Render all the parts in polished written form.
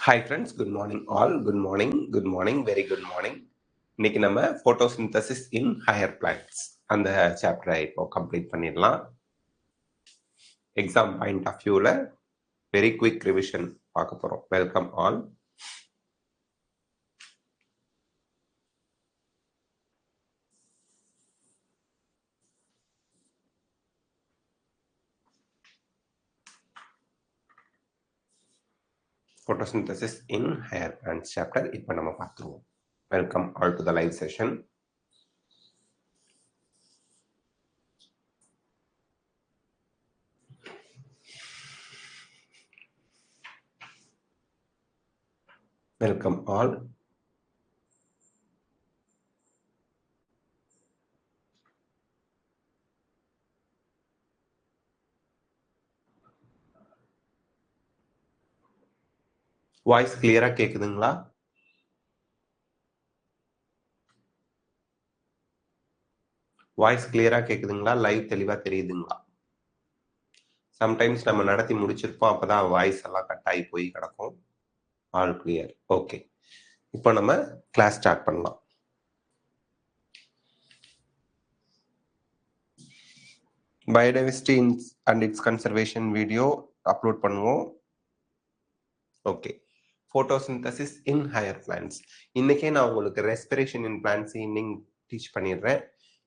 Hi friends, good morning all. Good morning, very good morning. இன்னைக்கு நம்ம photosynthesis in higher plants அந்த சாப்டரை இப்போ complete பண்ணிடலாம். எக்ஸாம் பாயிண்ட் ஆஃப் வியூவில் வெரி குவிக் ரிவிஷன் பார்க்க போகிறோம். Welcome all. photosynthesis in higher plants chapter இப்போ நம்ம பார்த்துருவோம். Welcome all to the live session. Welcome all. Voice கிளியரா கேக்குதுங்களா? வாய்ஸ் கிளியரா கேக்குதுங்களா? லைவ் தெளிவா தெரியுதுங்களா? சம்டைம்ஸ் நம்ம நடத்தி முடிச்சிருப்போம், அப்பதான் வாய்ஸ் எல்லாம் கட் ஆகி போய் கிடக்கும். All clear. ஓகே, இப்போ நம்ம கிளாஸ் ஸ்டார்ட் பண்ணலாம். Biodiversity and its conservation video upload பண்ணுவோம். Okay, photosynthesis in higher plants. இன்னைக்கே நான் உங்களுக்கு respiration in plants evening teach பண்ணிடுறேன்.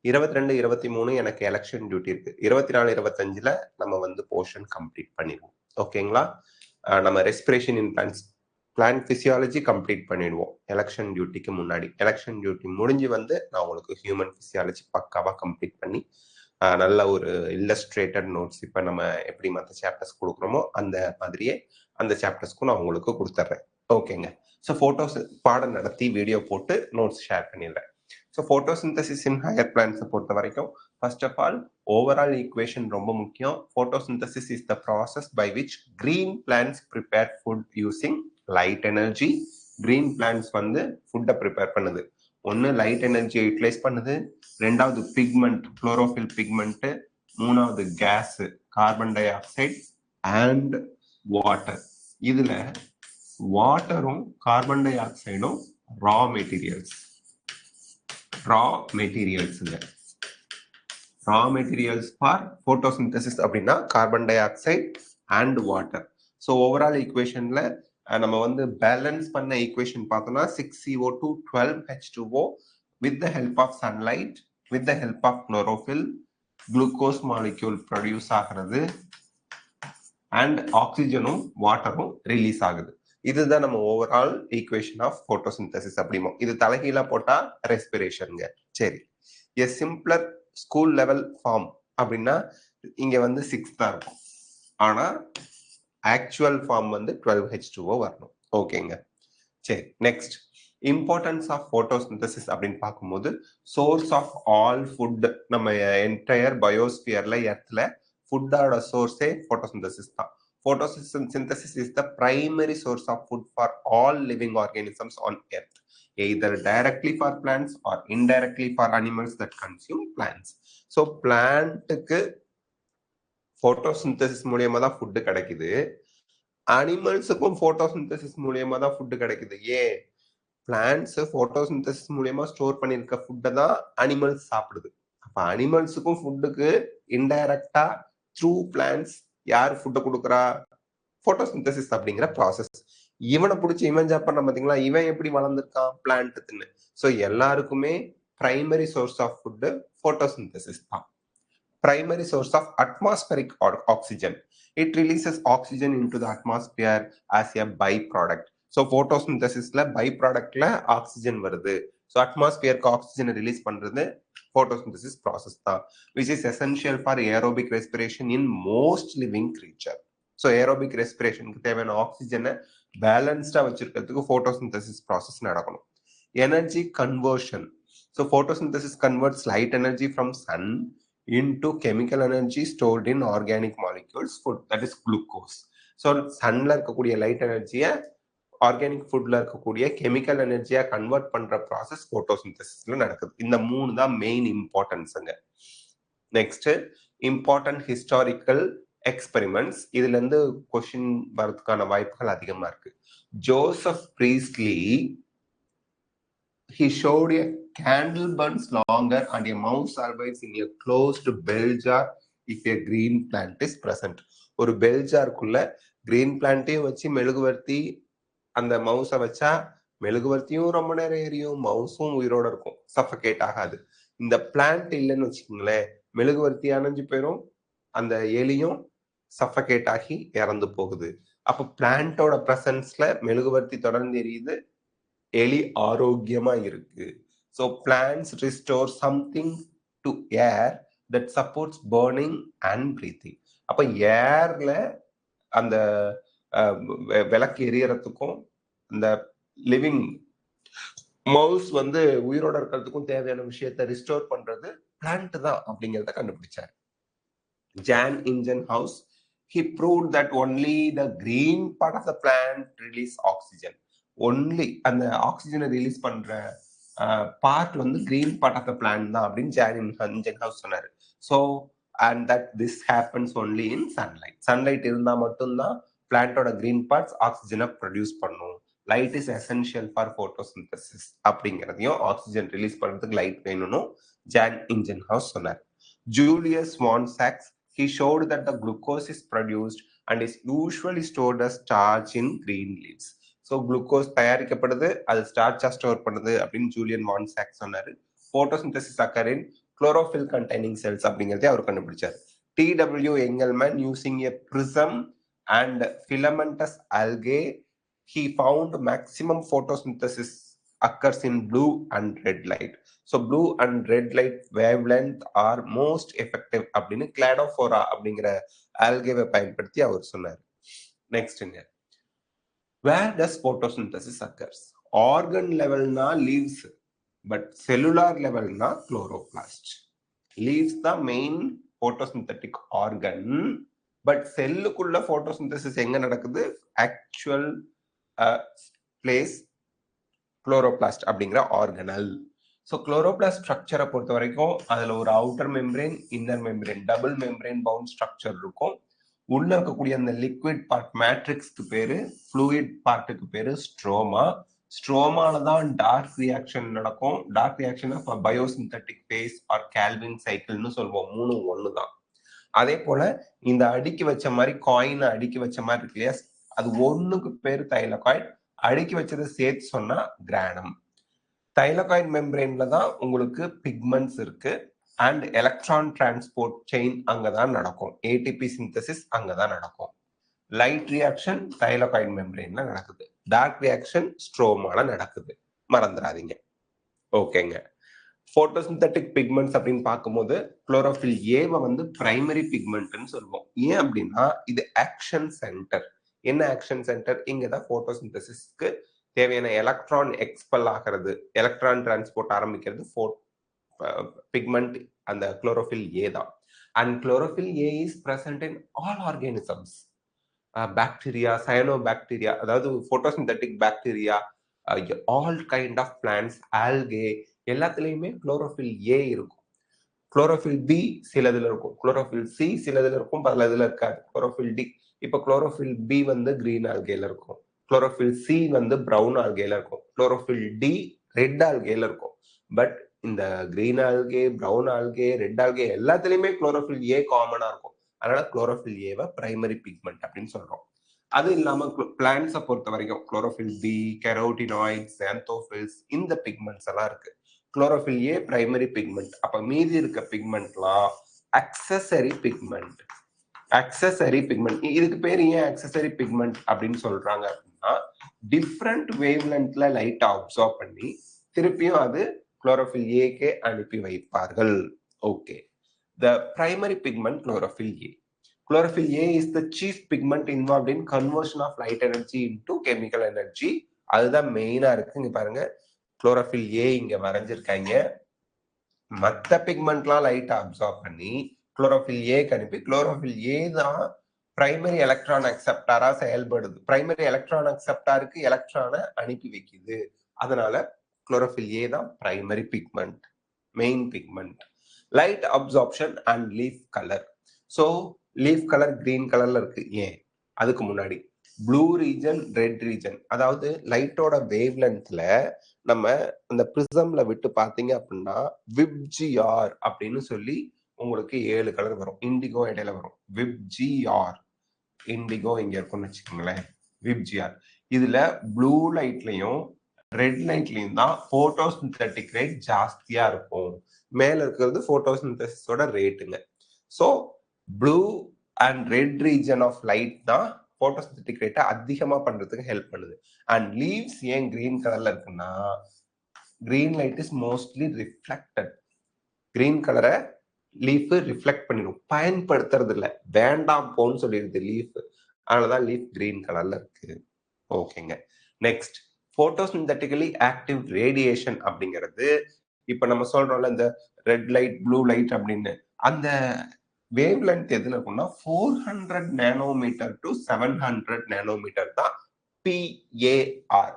22, 23 எனக்கு எலெக்ஷன் டியூட்டி இருக்கு. 24, 25ல நம்ம போர்ஷன் கம்ப்ளீட் பண்ணிடுவோம். ஓகேங்களா? நம்ம respiration in plant physiology complete பண்ணிடுவோம் எலெக்ஷன் டியூட்டிக்கு முன்னாடி. எலெக்ஷன் டியூட்டி முடிஞ்சு நான் உங்களுக்கு ஹியூமன் பிசியாலஜி பக்காவா கம்ப்ளீட் பண்ணி நல்ல ஒரு இல்லஸ்ட்ரேட்டட் நோட்ஸ் இப்போ நம்ம எப்படி மற்ற சாப்டர்ஸ் கொடுக்குறோமோ அந்த மாதிரியே அந்த சாப்டர்ஸ்க்கும் நான் உங்களுக்கு கொடுத்துட்றேன். ஓகேங்க. ஸோ ஃபோட்டோஸ் பாடம் நடத்தி வீடியோ போட்டு நோட்ஸ் ஷேர் பண்ணிடுறேன். ஸோ ஃபோட்டோசிந்தசிஸ் இன் ஹையர் பிளான்ஸை பொறுத்த வரைக்கும் first of all overall equation ரொம்ப முக்கியம். Photosynthesis is the process by which green plants prepare food using light energy. Green plants ஃபுட்டை ப்ரிப்பேர் பண்ணுது. ஒன்று லைட் எனர்ஜியை யூட்டிலைஸ் பண்ணுது, ரெண்டாவது பிக்மெண்ட் குளோரோஃபில் பிக்மெண்ட், மூணாவது gas carbon dioxide and water. இதுல வாட்டரும் கார்பன் டை ஆக்சைடும் raw materials. Raw materials for photosynthesis அப்படின்னா carbon dioxide and water. So overall ஈக்குவேஷன்ல நம்ம பேலன்ஸ் பண்ண ஈக்குவேஷன் பார்த்தோம்னா 6CO2 12H2O with the help of sunlight, with the help of chlorophyll, glucose molecule produce ஆகிறது and ஆக்சிஜனும் வாட்டரும் release ஆகுது. இதுதான் நம்ம overall equation of photosynthesis அப்படிமோ. இது தலைகீழா போட்டா ரெஸ்பிரேஷனுங்க. சரி, எ சிம்பிளர் ஸ்கூல் லெவல் ஃபார்ம் அப்படின்னா இங்க 6 தான் இருக்கும், ஆனா ஆக்சுவல் ஃபார்ம் 12H2O வரணும். ஓகேங்க. சரி, நெக்ஸ்ட் இம்பார்ட்டன்ஸ் ஆஃப் போட்டோசிந்தசிஸ் அப்படின்னு பார்க்கும்போது சோர்ஸ் ஆஃப் ஆல் ஃபுட். நம்ம என்டையர் பயோஸ்பியர்ல எர்த்ல ஃபுட்டோட சோர்ஸே போட்டோசிந்தசிஸ் தான். Photosynthesis is the primary source of food for all living organisms on earth, either directly for plants or indirectly for animals that consume plants. So பிளான்ட்டுக்கு photosynthesis மூலியமா தான் food கிடைக்குது, அனிமல்ஸுக்கும் photosynthesis மூலியமா தான் food கிடைக்குது. ஏன்? Plants photosynthesis மூலியமா store பண்ணிருக்க ஃபுட்டை தான் அனிமல்ஸ் சாப்பிடுது. அப்ப அனிமல்ஸுக்கும் ஃபுட்டுக்கு இன்டைரக்டா த்ரூ பிளான்ட்ஸ் யார் ஃபுட்டை கொடுக்குறா? போட்டோசிந்தசிஸ் அப்படிங்கிற ப்ராசஸ். இவனை பிடிச்சி இவன் ஜாப் பண்ண பாத்தீங்களா, இவன் எப்படி வளர்ந்துருக்கான் பிளான்ட்னு. ஸோ எல்லாருக்குமே primary source of food photosynthesis தான். Primary source of atmospheric oxygen. It releases oxygen into the atmosphere as a by product. So போட்டோசிந்தசிஸ்ல பை ப்ராடக்ட்ல ஆக்சிஜன் வருது. ஸோ அட்மாஸ்பியருக்கு ஆக்சிஜனை ரிலீஸ் பண்றது photosynthesis process தான், which is essential for aerobic respiration in most living creature. So aerobic respiration க்கு தேவையான ஆக்சிஜனை பேலன்ஸ்டா வச்சிருக்கிறதுக்கு photosynthesis process நடக்கணும். Energy conversion. So photosynthesis converts light energy from sun into chemical energy stored in organic molecules food, that is glucose. So sunல இருக்கக்கூடிய light எனர்ஜியை organic ஃபுட்ல இருக்கக்கூடிய chemical எனர்ஜியா convert பண்ற ப்ராசஸ் போட்டோசிந்தசிஸ்ல நடக்குது. இந்த 3 தான் மெயின் இம்பார்ட்டன்ஸுங்க. Next important historical experiments. இதுல இருந்து கொஸ்டின் வரதுக்கான வாய்ப்புகள் அதிகமா இருக்கு. Joseph Priestley, he showed a candle burns longer and a mouse survives in a closed bell jar if a green plant is present. ஒரு பெல் ஜாருக்குள்ள கிரீன் பிளான்ட்டையும் வச்சு மெழுகுவர்த்தி அந்த மவுஸை வச்சா மெழுகுவர்த்தியும் ரொம்ப நேரம் எரியும், மவுஸும் உயிரோட இருக்கும், சஃபகேட் ஆகாது. இந்த பிளான்ட் இல்லைன்னு வச்சுக்கோங்களேன், மெழுகுவர்த்தி அணைஞ்சு போயிடும், அந்த எலியும் சஃபகேட் ஆகி இறந்து போகுது. அப்ப பிளான்ட்டோட பிரசன்ஸ்ல மெழுகுவர்த்தி தொடர்ந்து எரியுது, எலி ஆரோக்கியமா இருக்கு. So plants restore something to air that supports burning and breathing. அப்ப ஏர்ல அந்த விளக்கு எரியறதுக்கும் இந்த லிவிங் மவுஸ் வந்து உயிரோட இருக்கிறதுக்கும் தேவையான விஷயத்தை ரிஸ்டோர் பண்றது பிளான்ட் தான் அப்படிங்கிறத கண்டுபிடிச்சார். John Ingenhousz, he proved that only the green part of the plant release oxygen. only அந்த ஆக்சிஜனை ரிலீஸ் பண்ற பார்ட் வந்து green part of the plant தான் அப்படின்னு ஜான் இன்ஜன்ஹவுஸ் சொன்னாரு. So and that this happens only in sunlight. Sunlight இருந்தா மட்டும்தான் பிளான்ட்டோட கிரீன் பார்ட்ஸ் ஆக்சிஜனை ப்ரொடியூஸ் பண்ணும். Light is essential for photosynthesis அப்படிங்கிறதையும், ஆக்சிஜன் ரிலீஸ் பண்றதுக்கு லைட் வேணும்னு ஜான் இன்ஜன்ஹவுஸ் சொன்னார். ஜூலியஸ் வான் சாக்ஸ், he showed that the glucose is produced and is usually stored as starch in green leaves. So glucose தயாரிக்கப்படுது, அது ஸ்டார்ச்சா store பண்ணுது அப்படின்னு Julian வான் socks சொன்னாரு. photosynthesis occur in chlorophyll containing cells அப்படிங்கறதை அவர் கண்டுபிடிச்சார். T.W. Engelmann, using a prism and filamentous algae, he found maximum photosynthesis occurs in blue and red light. So blue and red light wavelength are most effective அப்படின்னு Cladophora அப்படிங்கிற ஆல்கேவை பயன்படுத்தி அவர் சொன்னார். Next என்ன, where does photosynthesis occurs? Organ levelனா leaves, but cellular levelனா chloroplast. Leaves தான் மெயின் photosynthetic organ, but செல்லுக்குள்ள photosynthesis எங்க நடக்குது? ஆக்சுவல் பிளேஸ் குளோரோபிளாஸ்ட் அப்படிங்கிற ஆர்கனல். ஸோ குளோரோபிளாஸ்ட் ஸ்ட்ரக்சரை பொறுத்த வரைக்கும் அதுல ஒரு outer membrane, inner membrane, double membrane bound structure இருக்கும். உள்ள இருக்கக்கூடிய அந்த லிக்விட் பார்ட் மேட்ரிக்ஸ்க்கு பேரு, ஃப்ளூயிட் பார்ட்டுக்கு பேரு ஸ்ட்ரோமா. ஸ்ட்ரோமால தான் டார்க் ரியாக்ஷன் நடக்கும். Dark reaction biosynthetic phase or Calvin சைக்கிள்னு சொல்லுவோம். 3 1 தான். அதே போல இந்த அடுக்கி வச்ச மாதிரி காயினை அடுக்கி வச்ச மாதிரி இருக்கு இல்லையா, அது ஒண்ணுக்கு பேரு தைலகாய்டு, அடுக்கி வச்சதை சேர்த்து சொன்னா கிரானம். தைலகாய்டு மெம்பரேன்ல தான் உங்களுக்கு பிக்மெண்ட்ஸ் இருக்கு அண்ட் எலக்ட்ரான் டிரான்ஸ்போர்ட் செயின் அங்கதான் நடக்கும். ஏடிபி சிந்தசிஸ் அங்கதான் நடக்கும். லைட் ரியாக்ஷன் தைலகாய்டு மெம்பரேன்ல நடக்குது, டார்க் ரியாக்ஷன் ஸ்ட்ரோமால நடக்குது, மறந்துடாதீங்க. ஓகேங்க. போட்டோசிந்தட்டிக் பிக்மெண்ட்ஸ் அப்படின்னு பார்க்கும்போது குளோரோஃபில் ஏவை வந்து பிரைமரி பிக்மெண்ட்னு சொல்லுவோம். ஏன் அப்படின்னா இது ஆக்ஷன் சென்டர். என்ன ஆக்ஷன் சென்டர்? இங்கதான் போட்டோசிந்தசிஸ்க்கு தேவையான எலக்ட்ரான் எக்ஸ்பெல் ஆகிறது, எலக்ட்ரான் டிரான்ஸ்போர்ட் ஆரம்பிக்கிறது பிக்மெண்ட் அந்த குளோரோஃபில் ஏ தான். And chlorophyll A is present in all organisms, bacteria, cyanobacteria, அதாவது photosynthetic bacteria, all kind of plants, algae, எல்லாத்துலயுமே குளோரோஃபில் ஏ இருக்கும். குளோரோஃபில் பி சிலதுல இருக்கும், குளோரோஃபில் சி சிலதுல இருக்கும், பல இதுல இருக்காது. குளோரோஃபில் டி, இப்ப குளோரோஃபில் பி வந்து கிரீன் ஆல்கேல இருக்கும், குளோரோஃபில் சி வந்து பிரவுன் ஆல்கேல இருக்கும், குளோரோஃபில் டி ரெட் ஆல்கேல இருக்கும். பட் இந்த green algae, brown algae, red algae எல்லாத்துலயுமே குளோரோஃபில் ஏ காமனா இருக்கும். அதனால குளோரோஃபில் ஏவை பிரைமரி பிக்மெண்ட் அப்படின்னு சொல்றோம். அது இல்லாம பிளான்ட்ஸை பொறுத்த வரைக்கும் குளோரோஃபில் பி, கெரோட்டினாய்ட்ஸ், ஆந்தோஃபில்ஸ், இந்த பிக்மெண்ட்ஸ் எல்லாம் இருக்கு. குளோரோஃபில் ஏ பிரைமரி பிக்மெண்ட். அப்ப மீதி இருக்க பிக்மெண்ட்லாம் அக்சசரி பிக்மெண்ட். அக்சசரி பிக்மெண்ட், இதுக்கு பேர் ஏன் அக்சசரி பிக்மெண்ட் அப்படின்னு சொல்றாங்க அப்படின்னா, டிஃப்ரெண்ட் வேவ்லென்த்ல லைட் அப்சார்ப் பண்ணி திருப்பியும் அது குளோரோஃபில் ஏக்கே அனுப்பி வைப்பார்கள். Okay. The primary pigment chlorophyll A. Chlorophyll A is the chief pigment involved in conversion of light energy into chemical energy. அதுதான் மெயினா இருக்கு. இங்க பாருங்க, குளோரோஃபில் ஏ இங்க வரைஞ்சிருக்காங்க. மற்ற பிக்மெண்ட்லாம் லைட் அப்சார்ப் பண்ணி குளோரோஃபில் ஏக்கு அனுப்பி, குளோரோஃபில் ஏ தான் பிரைமரி எலக்ட்ரான் அக்செப்டாரா செயல்படுது. பிரைமரி எலக்ட்ரான் அக்செப்டாருக்கு எலக்ட்ரானை அனுப்பி வைக்குது. அதனால குளோரோஃபில் ஏ தான் primary pigment, main pigment. Light absorption and leaf colour. So leaf colour green கலர்ல இருக்கு. ஏன்? அதுக்கு முன்னாடி ப்ளூ ரீஜன், ரெட் ரீஜன். அதாவது லைட்டோட வேவ் லென்த்ல நம்ம அந்த பிரிசம்ல விட்டு பாத்தீங்க அப்படின்னா விப்ஜிஆர் அப்படின்னு சொல்லி உங்களுக்கு 7 கலர் வரும். இண்டிகோ இடையில வரும். விப்ஜிஆர். இண்டிகோ இங்க இருக்கும்னு வச்சுக்கோங்களேன். விப்ஜிஆர். இதுல ப்ளூ லைட்லயும் ரெட் லைட்லயும் தான் போட்டோசிந்தெட்டிக் ரேட் ஜாஸ்தியா இருக்கும். மேல இருக்கிறது போட்டோசிந்தசிஸோட ரேட்டுங்க. So blue and red region of light தான் போட்டோசிந்தெட்டிக் ரேட்டை அதிகமா பண்றதுக்கு ஹெல்ப் பண்ணுது. அண்ட் லீவ்ஸ் ஏன் கிரீன் கலர்ல இருக்குன்னா green light is mostly reflected. Green கலரை லீஃப் ரிஃப்ளெக்ட் பண்ணிடும். பயன்படுத்துறது இல்லை, வேண்டாம் போன்னு சொல்லிடுது லீஃப். அதனாலதான் லீஃப் கிரீன் கலர்ல இருக்கு. ஓகேங்க. நெக்ஸ்ட், போட்டோசிந்தெட்டிக்கலி ஆக்டிவ் ரேடியேஷன் அப்படிங்கிறது இப்ப நம்ம சொல்றோம்ல இந்த ரெட் லைட் ப்ளூ லைட் அப்படின்னு, அந்த வேவ் லென்த் எதுல இருக்கும்னா 400 நேனோமீட்டர் டு 700 நேனோமீட்டர் தான் PAR,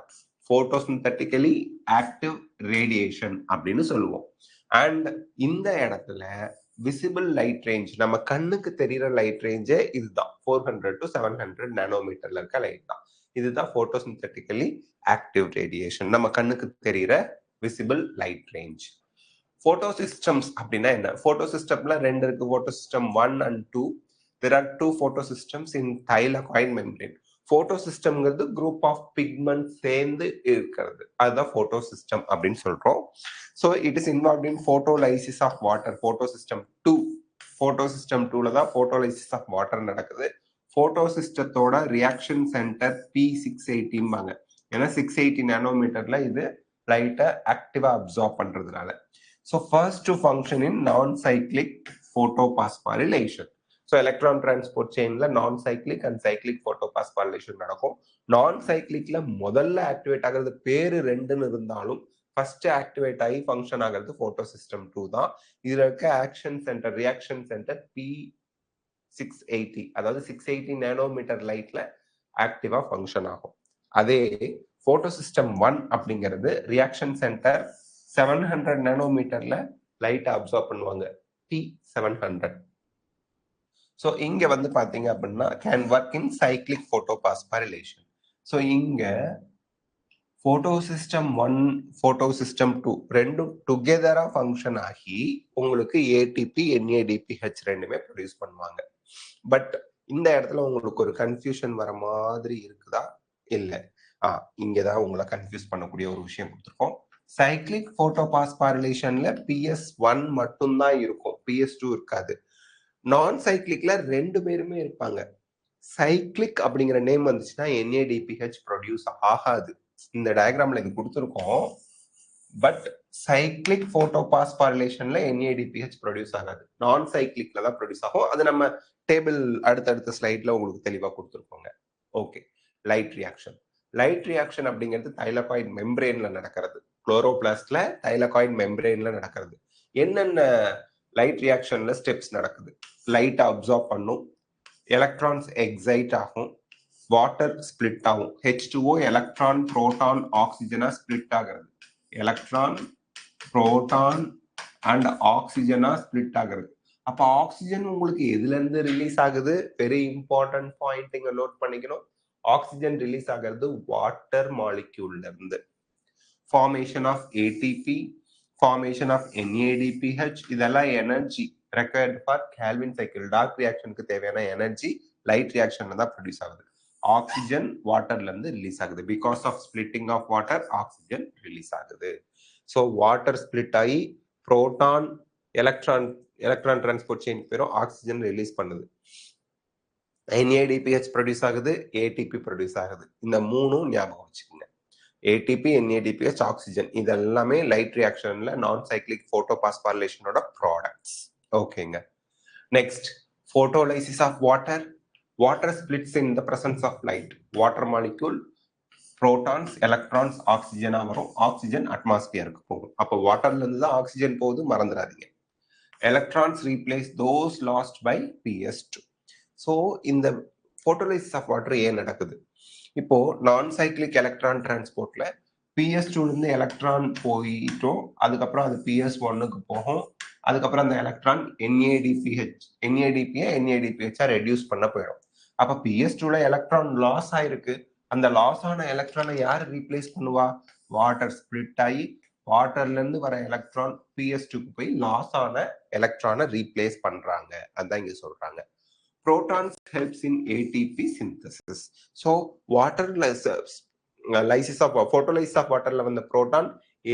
போட்டோசிந்தெட்டிக்கலி ஆக்டிவ் ரேடியேஷன் அப்படின்னு சொல்லுவோம். அண்ட் இந்த இடத்துல விசிபிள் லைட் ரேஞ்ச், நம்ம கண்ணுக்கு தெரிகிற லைட் ரேஞ்சே இதுதான். 400 டு 700 நேனோமீட்டர்ல இருக்க லைட் தான். இதுதான் போட்டோசிந்தெட்டிக்கலி ஆக்டிவ் ரேடியேஷன், நம்ம கண்ணுக்கு தெரிகிற visible light range. Photo systems அப்படின்னா என்ன? போட்டோ சிஸ்டம்ல ரெண்டு இருக்கு, photo system 1 and 2. There are 2 photo systems in thylakoid membrane. போட்டோ சிஸ்டம்ங்கிறது குரூப் ஆஃப் பிக்மெண்ட் சேர்ந்து இருக்கிறது, அதுதான் போட்டோ சிஸ்டம் அப்படின்னு சொல்றோம். So it is involve in photolysis of water. Photosystem 2, photosystem 2ல தான் போட்டோலைசிஸ் ஆஃப் வாட்டர் நடக்குது. போட்டோ சிஸ்டத்தோட ரியாக்ஷன் சென்டர் P680 ஏன்னா 680 நேனோமீட்டர்ல இது லைட்டை ஆக்டிவா அப்சார்ப் பண்றதுனால. So first to function in non cyclic photophosphorylation. So electron transport செயின்ல நான் சைக்ளிக் அண்ட் சைக்ளிக் போட்டோபாஸ்பாரிலேஷன் நடக்கும். நான் சைக்ளிக்ல முதல்ல ஆக்டிவேட் ஆகிறது பேரு 2ன்னு இருந்தாலும் ஃபர்ஸ்ட் ஆக்டிவேட் ஆகி ஃபங்க்ஷன் ஆகிறது போட்டோ சிஸ்டம் 2 தான். இதுல இருக்க action centre reaction centre P680, அதாவது 680 நேனோமீட்டர் லைட்ல ஆக்டிவா ஃபங்க்ஷன் ஆகும். அதே போட்டோ சிஸ்டம் 1 அப்படிங்கிறது ரியாக்ஷன் சென்டர் 700 நேனோமீட்டர்ல லைட் அப்சார்ப் பண்ணுவாங்க, P700. ஸோ இங்க வந்து பாத்தீங்க அப்படின்னா can work in cyclic photophosphorylation. So இங்க போட்டோ சிஸ்டம் 1, போட்டோ சிஸ்டம் 2 ரெண்டும் டுகெதரா ஃபங்க்ஷன் ஆகி உங்களுக்கு ஏடிபி NADPH ரெண்டுமே ப்ரொடியூஸ் பண்ணுவாங்க. பட் இந்த இடத்துல உங்களுக்கு ஒரு கன்ஃபியூஷன் வர மாதிரி இருக்குதா? இல்லை. இங்கதான் உங்களை கன்ஃபியூஸ் பண்ணக்கூடிய ஒரு விஷயம் கொடுத்துருக்கோம். சைக்ளிக் போட்டோபாஸ்பாரிலேஷன்ல PS1 மட்டும்தான் இருக்கும், PS2 இருக்காது. நான் சைக்ளிக்ல 2 பேருமே இருப்பாங்க. சைக்ளிக் அப்படிங்கிற நேம் வந்துச்சுன்னா NADPH ப்ரொடியூஸ் ஆகாது. இந்த டயக்ராம்ல இது கொடுத்துருக்கோம். பட் சைக்ளிக் போட்டோபாஸ்பாரிலேஷன்ல NADPH ப்ரொடியூஸ் ஆகாது, நான் சைக்ளிக்ல தான் ப்ரொடியூஸ் ஆகும். அது நம்ம டேபிள் அடுத்தடுத்த ஸ்லைட்ல உங்களுக்கு தெளிவா கொடுத்துருக்கோங்க. Okay. Light reaction. Light reaction அப்படிங்கிறது தைலகாய்டு மெம்பரேன்ல நடக்கிறது. குளோரோபிளாஸ்ட்ல தைலகாய்டு மெம்பரேன்ல நடக்கிறது. என்னென்ன லைட் ரியாக்ஷன்ல ஸ்டெப்ஸ் நடக்குது? லைட் அப்சார்ப் பண்ணும், எலக்ட்ரான்ஸ் எக்ஸைட் ஆகும், வாட்டர் ஸ்பிளிட் ஆகும். H2O எலக்ட்ரான் புரோட்டான் ஆக்சிஜனா ஸ்பிளிட் ஆகிறது. எலக்ட்ரான் புரோட்டான் அண்ட் ஆக்சிஜனா ஸ்பிளிட் ஆகிறது. அப்ப ஆக்சிஜன் உங்களுக்கு எதுல இருந்து ரிலீஸ் ஆகுது? வெரி இம்பார்ட்டன்ட் பாயிண்ட் இங்க நோட் பண்ணிக்கணும். ஆக்சிஜன் ரிலீஸ் ஆகிறது வாட்டர் மாலிக்யூல்ல இருந்து. Formation of ATP, formation of NADPH, இதெல்லாம் energy required for Calvin cycle. Dark ரியாக்ஷனுக்கு தேவையான எனர்ஜி லைட் ரியாக்ஷன்ல தான் ப்ரொடியூஸ் ஆகுது. ஆக்சிஜன் வாட்டர்ல இருந்து ரிலீஸ் ஆகுது. Because of splitting of water oxygen release ஆகுது. ஸோ வாட்டர் ஸ்பிளிட் ஆகி புரோட்டான் எலக்ட்ரான் டிரான்ஸ்போர்ட் செயின் பேரும் ஆக்சிஜன் ரிலீஸ் பண்ணுது. NADPH ப்ரொடியூஸ் ஆகுது, ATP ப்ரொடியூஸ் ஆகுது. இந்த மூணும் ஞாபகம் வச்சுக்கோங்க. ATP, NADPH, ஆக்சிஜன், இதெல்லாமே லைட் ரியாக்ஷன்ல நான் சைக்ளிக் போட்டோபாஸ்பாரிலேஷனோட ப்ராடக்ட்ஸ். ஓகேங்க. Next, photolysis of water. Water splits in the presence of light. Water molecule protons electrons ஆக்சிஜனா வரும். ஆக்சிஜன் அட்மாஸ்பியருக்கு போகும். அப்போ வாட்டர்ல இருந்து தான் ஆக்சிஜன் போகுது, மறந்துடாதீங்க. Electrons replace those lost by PS2. So இந்த போட்டோலைசிஸ் ஆஃப் வாட்டர் ஏன் நடக்குது? இப்போ நான் சைக்ளிக் எலக்ட்ரான் டிரான்ஸ்போர்ட்ல PS2 இருந்து எலக்ட்ரான் போயிட்டோம், அதுக்கப்புறம் அது PS1க்கு போகும், அதுக்கப்புறம் அந்த எலக்ட்ரான் NADPH NADPH ரெடியூஸ் பண்ண போயிடும். அப்ப PS2ல எலக்ட்ரான் லாஸ் ஆயிருக்கு. அந்த லாஸ் ஆன எலக்ட்ரானை யார் ரீப்ளேஸ் பண்ணுவா? வாட்டர் ஸ்பிளிட் ஆகி வாட்டர்ல இருந்து வர எலக்ட்ரான் PS2க்கு போய் லாஸ் ஆன எலக்ட்ரானை ரீப்ளேஸ் பண்றாங்க. அதான் இங்க சொல்றாங்க. Protons helps in ATP synthesis. So water lysis of photolysis of waterல வந்த proton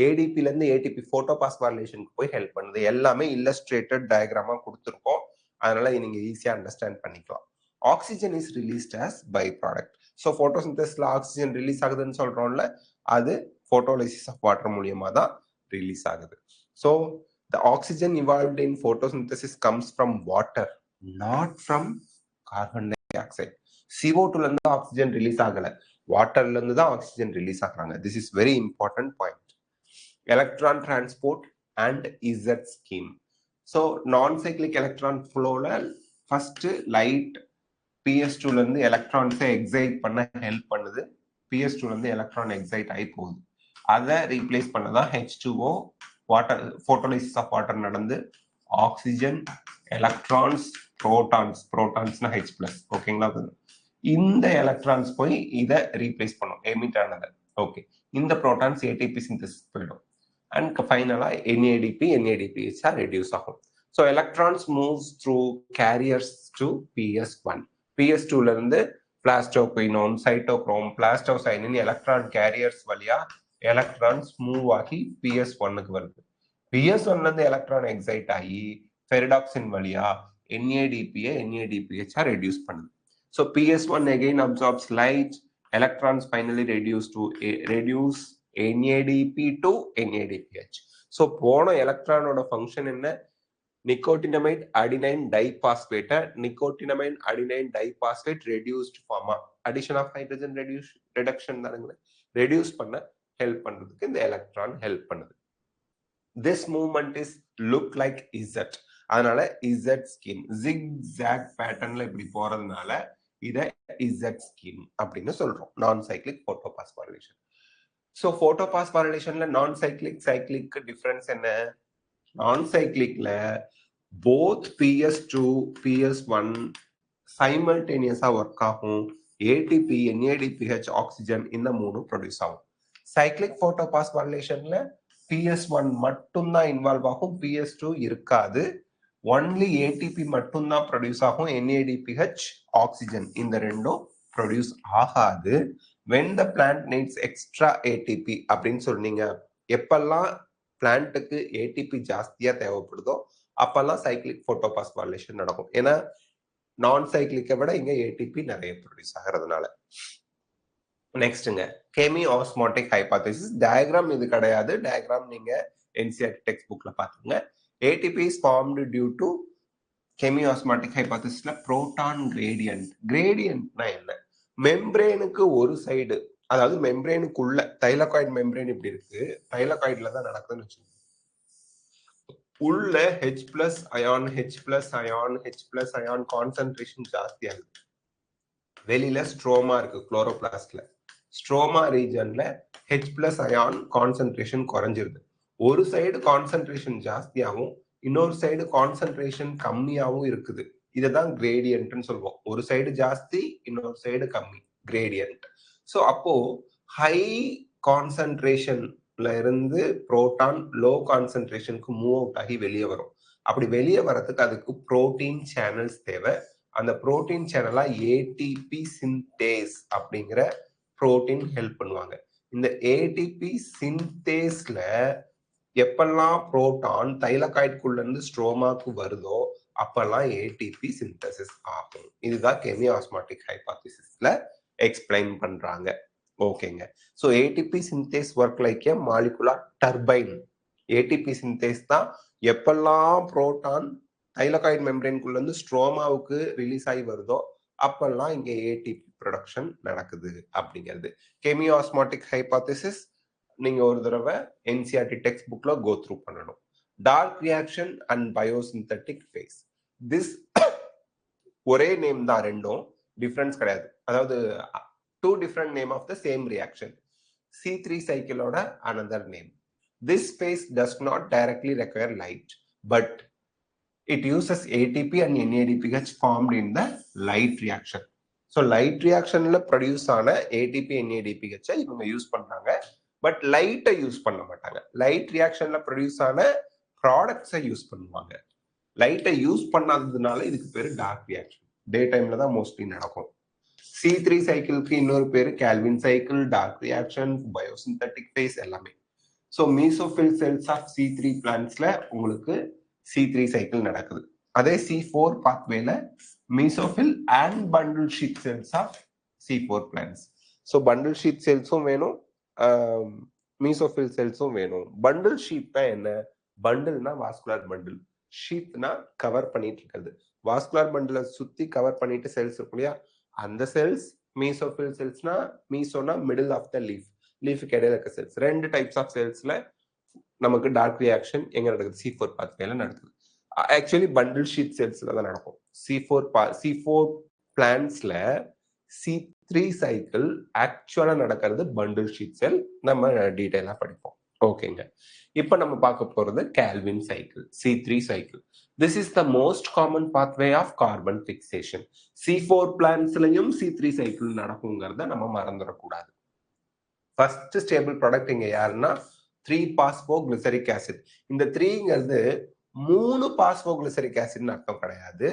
ADPல இருந்து ATP photophosphorylationக்கு போய் ஹெல்ப் பண்ணுது. எல்லாமே இல்லஸ்ட்ரேட்டட் டயக்ராமா கொடுத்துருக்கோம். அதனால நீங்க ஈஸியா அண்டர்ஸ்டாண்ட் பண்ணிக்கலாம். Oxygen is released as by product. So ஃபோட்டோசிந்தசிஸ்ல ஆக்சிஜன் ரிலீஸ் ஆகுதுன்னு சொல்றோம்ல, அது photolysis of water மூலியமா தான் ரிலீஸ் ஆகுது. So the oxygen evolved in photosynthesis comes from water, not from carbon dioxide. CO2ல இருந்து ஆக்சிஜன் ரிலீஸ் ஆகல, வாட்டர்ல இருந்து தான் ஆக்சிஜன் ரிலீஸ் ஆகுறாங்க. This is very important point. Electron transport and Z scheme. So நான் சைக்ளிக் எலக்ட்ரான் ஃப்ளோல first light PS2ல இருந்து எலக்ட்ரான்ஸை excite பண்ண ஹெல்ப் பண்ணுது. PS2ல இருந்து எலக்ட்ரான் எக்ஸைட் ஆகி போகுது. அதை ரீப்ளேஸ் பண்ணதான் H2O வாட்டர் போட்டோலைசிஸ் ஆஃப் வாட்டர் நடந்து ஆக்சிஜன், எலக்ட்ரான்ஸ், புரோட்டான்ஸ்னா H+, ஓகேங்களா? இந்த எலக்ட்ரான்ஸ் போய் இதை ரீப்ளேஸ் பண்ணும், எமிட் ஆனதை. ஓகே, இந்த புரோட்டான்ஸ் ATP சிந்தசிஸ் போயிடும் அண்ட் ஃபைனலா NADPH ரெடியூஸ் ஆகும். So electrons moves through carriers to PS1. PS2ல இருந்து plastoquinone, cytochrome, plastocyanin electron carriers வழியா எலக்ட்ரான்ஸ் மூவ் ஆகி PS1க்கு வருது. PS1ல இருந்து எலக்ட்ரான் எக்ஸைட் ஆகி ஃபெரிடாக்சின் வழியா NADPH ரெடியூஸ் பண்ணுது. So PS1 again absorbs light, electrons finally reduce NADP to NADPH. So போன எலக்ட்ரானோட ஃபங்க்ஷன் என்ன? நிக்கோட்டினமைட் அடினைன் டைபாஸ்பேட்டை நிக்கோட்டினமைன் அடினைன் டைபாஸ்பேட் ரெடியூஸ்ட் ஃபார்மா, அடிஷன் ஆஃப் ஹைட்ரஜன் ரெடக்ஷன் தானுங்களே, ரெடியூஸ் பண்ண ஹெல்ப் பண்றதுக்கு இந்த எலக்ட்ரான் ஹெல்ப் பண்ணுது. This movement is look like Z. அதனால இசட் ஸ்கீம் ஜிக்ஸாக் பேட்டர்ன்ல இப்படி போறதுனால இதை இசட் ஸ்கீம் அப்படின்னு சொல்றோம். நான் சைக்ளிக் போட்டோபாஸ்போரிலேஷன். ஸோ போட்டோபாஸ்போரிலேஷன்ல நான் சைக்ளிக் சைக்ளிக் டிஃபரன்ஸ் என்ன? நான் சைக்ளிக்ல போத் PS2 PS1 சைமல்டேனியஸா ஒர்க் ஆகும். ATP, NADPH, ஆக்சிஜன் இந்த மூணும் ப்ரொடியூஸ் ஆகும். சைக்ளிக் போட்டோபாஸ்போரிலேஷன்ல PS1 மட்டும்தான் இன்வால்வ் ஆகும், PS2 இருக்காது. ஒன்லி ATP மட்டும்தான் ப்ரொடியூஸ் ஆகும், NADPH, ஆக்சிஜன் இந்த ரெண்டும் ப்ரொடியூஸ் ஆகாது. when the plant needs extra ATP அப்படின்னு சொன்னீங்க, எப்பெல்லாம் பிளான்ட்டுக்கு ATP ஜாஸ்தியா தேவைப்படுதோ அப்பெல்லாம் சைக்ளிக் போட்டோபாஸ்போரிலேஷன் நடக்கும். ஏன்னா நான் சைக்ளிக்கை விட இங்க ATP நிறைய ப்ரொடியூஸ் ஆகிறதுனால. நெக்ஸ்ட்ங்க, கெமி ஆஸ்மோட்டிக் ஹைபோதேசிஸ். டயக்ராம் இது கிடையாது, டயக்ராம் நீங்க NCERT டெக்ஸ்ட் புக்ல பாத்துங்க. ATP is formed due to chemiosmotic hypothesisல புரோட்டான் கிரேடியன்ட். கிரேடியன்ட்னா என்ன? மெம்பரேனுக்கு ஒரு சைடு, அதாவது மெம்பரேனுக்குள்ள தைலகாய்டு மெம்பரேன் இப்படி இருக்கு, தைலகாய்டுல தான் நடக்குதுன்னு வச்சுக்கோங்க. உள்ள H+ ion H+ ion concentration ஜாஸ்தி ஆகுது. வெளியில ஸ்ட்ரோமா இருக்கு, குளோரோபிளாஸ்ட்ல. ஸ்ட்ரோமா ரீஜன்ல H+ அயான் கான்சென்ட்ரேஷன் குறைஞ்சிருது. ஒரு சைடு கான்சென்ட்ரேஷன் ஜாஸ்தியாகவும் இன்னொரு சைடு கான்சென்ட்ரேஷன் கம்மியாகவும் இருக்குது. இதுதான் கிரேடியன்ட்னு சொல்லுவோம். ஒரு சைடு ஜாஸ்தி, இன்னொரு சைடு கம்மி, கிரேடியன்ட். ஸோ அப்போ ஹை கான்சென்ட்ரேஷன்ல இருந்து புரோட்டான் லோ கான்சென்ட்ரேஷனுக்கு மூவ் அவுட் ஆகி வெளியே வரும். அப்படி வெளியே வர்றதுக்கு அதுக்கு புரோட்டீன் சேனல்ஸ் தேவை. அந்த புரோட்டீன் சேனலா ATP சிந்தேஸ் அப்படிங்கிற புரோட்டீன் ஹெல்ப் பண்ணுவாங்க. இந்த ATP சிந்தேஸ்ல எப்பெல்லாம் புரோட்டான் தைலகாய்டுக்குள்ள இருந்து ஸ்ட்ரோமாக்கு வருதோ அப்பெல்லாம் ATP சிந்தசிஸ் ஆகும். இதுதான் கெமி ஆஸ்மோட்டிக் ஹைபோதேசிஸ்ல எக்ஸ்பிளைன் பண்றாங்க. ஓகேங்க. So ATP synthase work like a molecular turbine. ATP synthase தான் எப்பெல்லாம் புரோட்டான் தைலகாய்டு மெம்பரேனுக்குள்ள இருந்து ஸ்ட்ரோமாவுக்கு ரிலீஸ் ஆகி வருதோ அப்பெல்லாம் இங்க ATP ப்ரொடக்ஷன் நடக்குது அப்படிங்கிறது. கெமி ஆஸ்மோட்டிக் ஹைபோதேசிஸ் நீங்க ஒரு தடவை NCERT டெக்ஸ்ட் புக்ல கோ த்ரூ பண்ணணும். Dark reaction and biosynthetic phase. This ஒரே நேம் தான், ரெண்டும் டிஃபரன்ஸ் கிடையாது. அதாவது two different name of the same reaction. C3 சைக்கிளோட another name. This phase does not directly require light, but it uses ATP and NADPH formed in the light reaction. So light ரியாக்ஷன்ல produce ஆன ATP NADPH இவங்க use பண்றாங்க. But லைட்டை use பண்ண மாட்டாங்க. Light ரியாக்ஷன்ல produce ஆன ப்ராடக்ட்ஸை யூஸ் பண்ணுவாங்க. லைட்டை யூஸ் பண்ணாததுனால இதுக்கு பேரு டார்க் ரியாக்ஷன். டே டைம்ல தான் மோஸ்ட்லி நடக்கும். C3 சைக்கிளுக்கு இன்னொரு பேரு Calvin cycle, dark reaction, biosynthetic phase எல்லாமே. So mesophyll cells of C3 பிளான்ட்ஸ்ல உங்களுக்கு C3 சைக்கிள் நடக்குது. அதே C4 பாத்வேல mesophyll and bundle sheath cells of C4 plants. So bundle sheath செல்ஸும் வேணும், மீசோஃபில் செல்ஸும் வேணும். பண்டில் ஷீட்னா என்ன? பண்டில்னா வாஸ்குலர் பண்டில், ஷீட்னா கவர் பண்ணிட்டு இருக்கிறது. வாஸ்குலர் பண்டிலை சுத்தி கவர் பண்ணிட்டு செல்ஸ் இருக்கும் இல்லையா, அந்த செல்ஸ் மீசோஃபில் செல்ஸ்னா, மீசோனா மிடில் ஆஃப் த லீஃப், லீஃபுக்கு இடையில இருக்க செல்ஸ். ரெண்டு டைப்ஸ் ஆஃப் செல்ஸ்ல நமக்கு டார்க் ரியாக்ஷன் எங்க நடக்குது? C4 பாத்வேல நடக்குது. ஆக்சுவலி பண்டில் ஷீட் செல்ஸ்ல தான் நடக்கும். C4 பிளான்ட்ஸ்ல C3 சைக்கிள் ஆக்சுவலா நடக்கிறது பண்டில் ஷீட் செல். நம்ம டீடைலா படிப்போம். ஓகேங்க. இப்ப நம்ம பார்க்க போறது Calvin cycle, C3 cycle. This is the most common pathway of carbon fixation. C4 பிளான்ட்ஸ்லயும் C3 சைக்கிள் நடக்குங்கிறத நம்ம மறந்துடக்கூடாது. ஃபர்ஸ்ட் ஸ்டேபிள் ப்ராடக்ட் இங்க யாருன்னா 3-பாஸ்போகிளிசரிக் ஆசிட். இந்த 3ங்கிறது 3 பாஸ்போகிளிசரிக் ஆசிட்னு அர்த்தம் கிடையாது.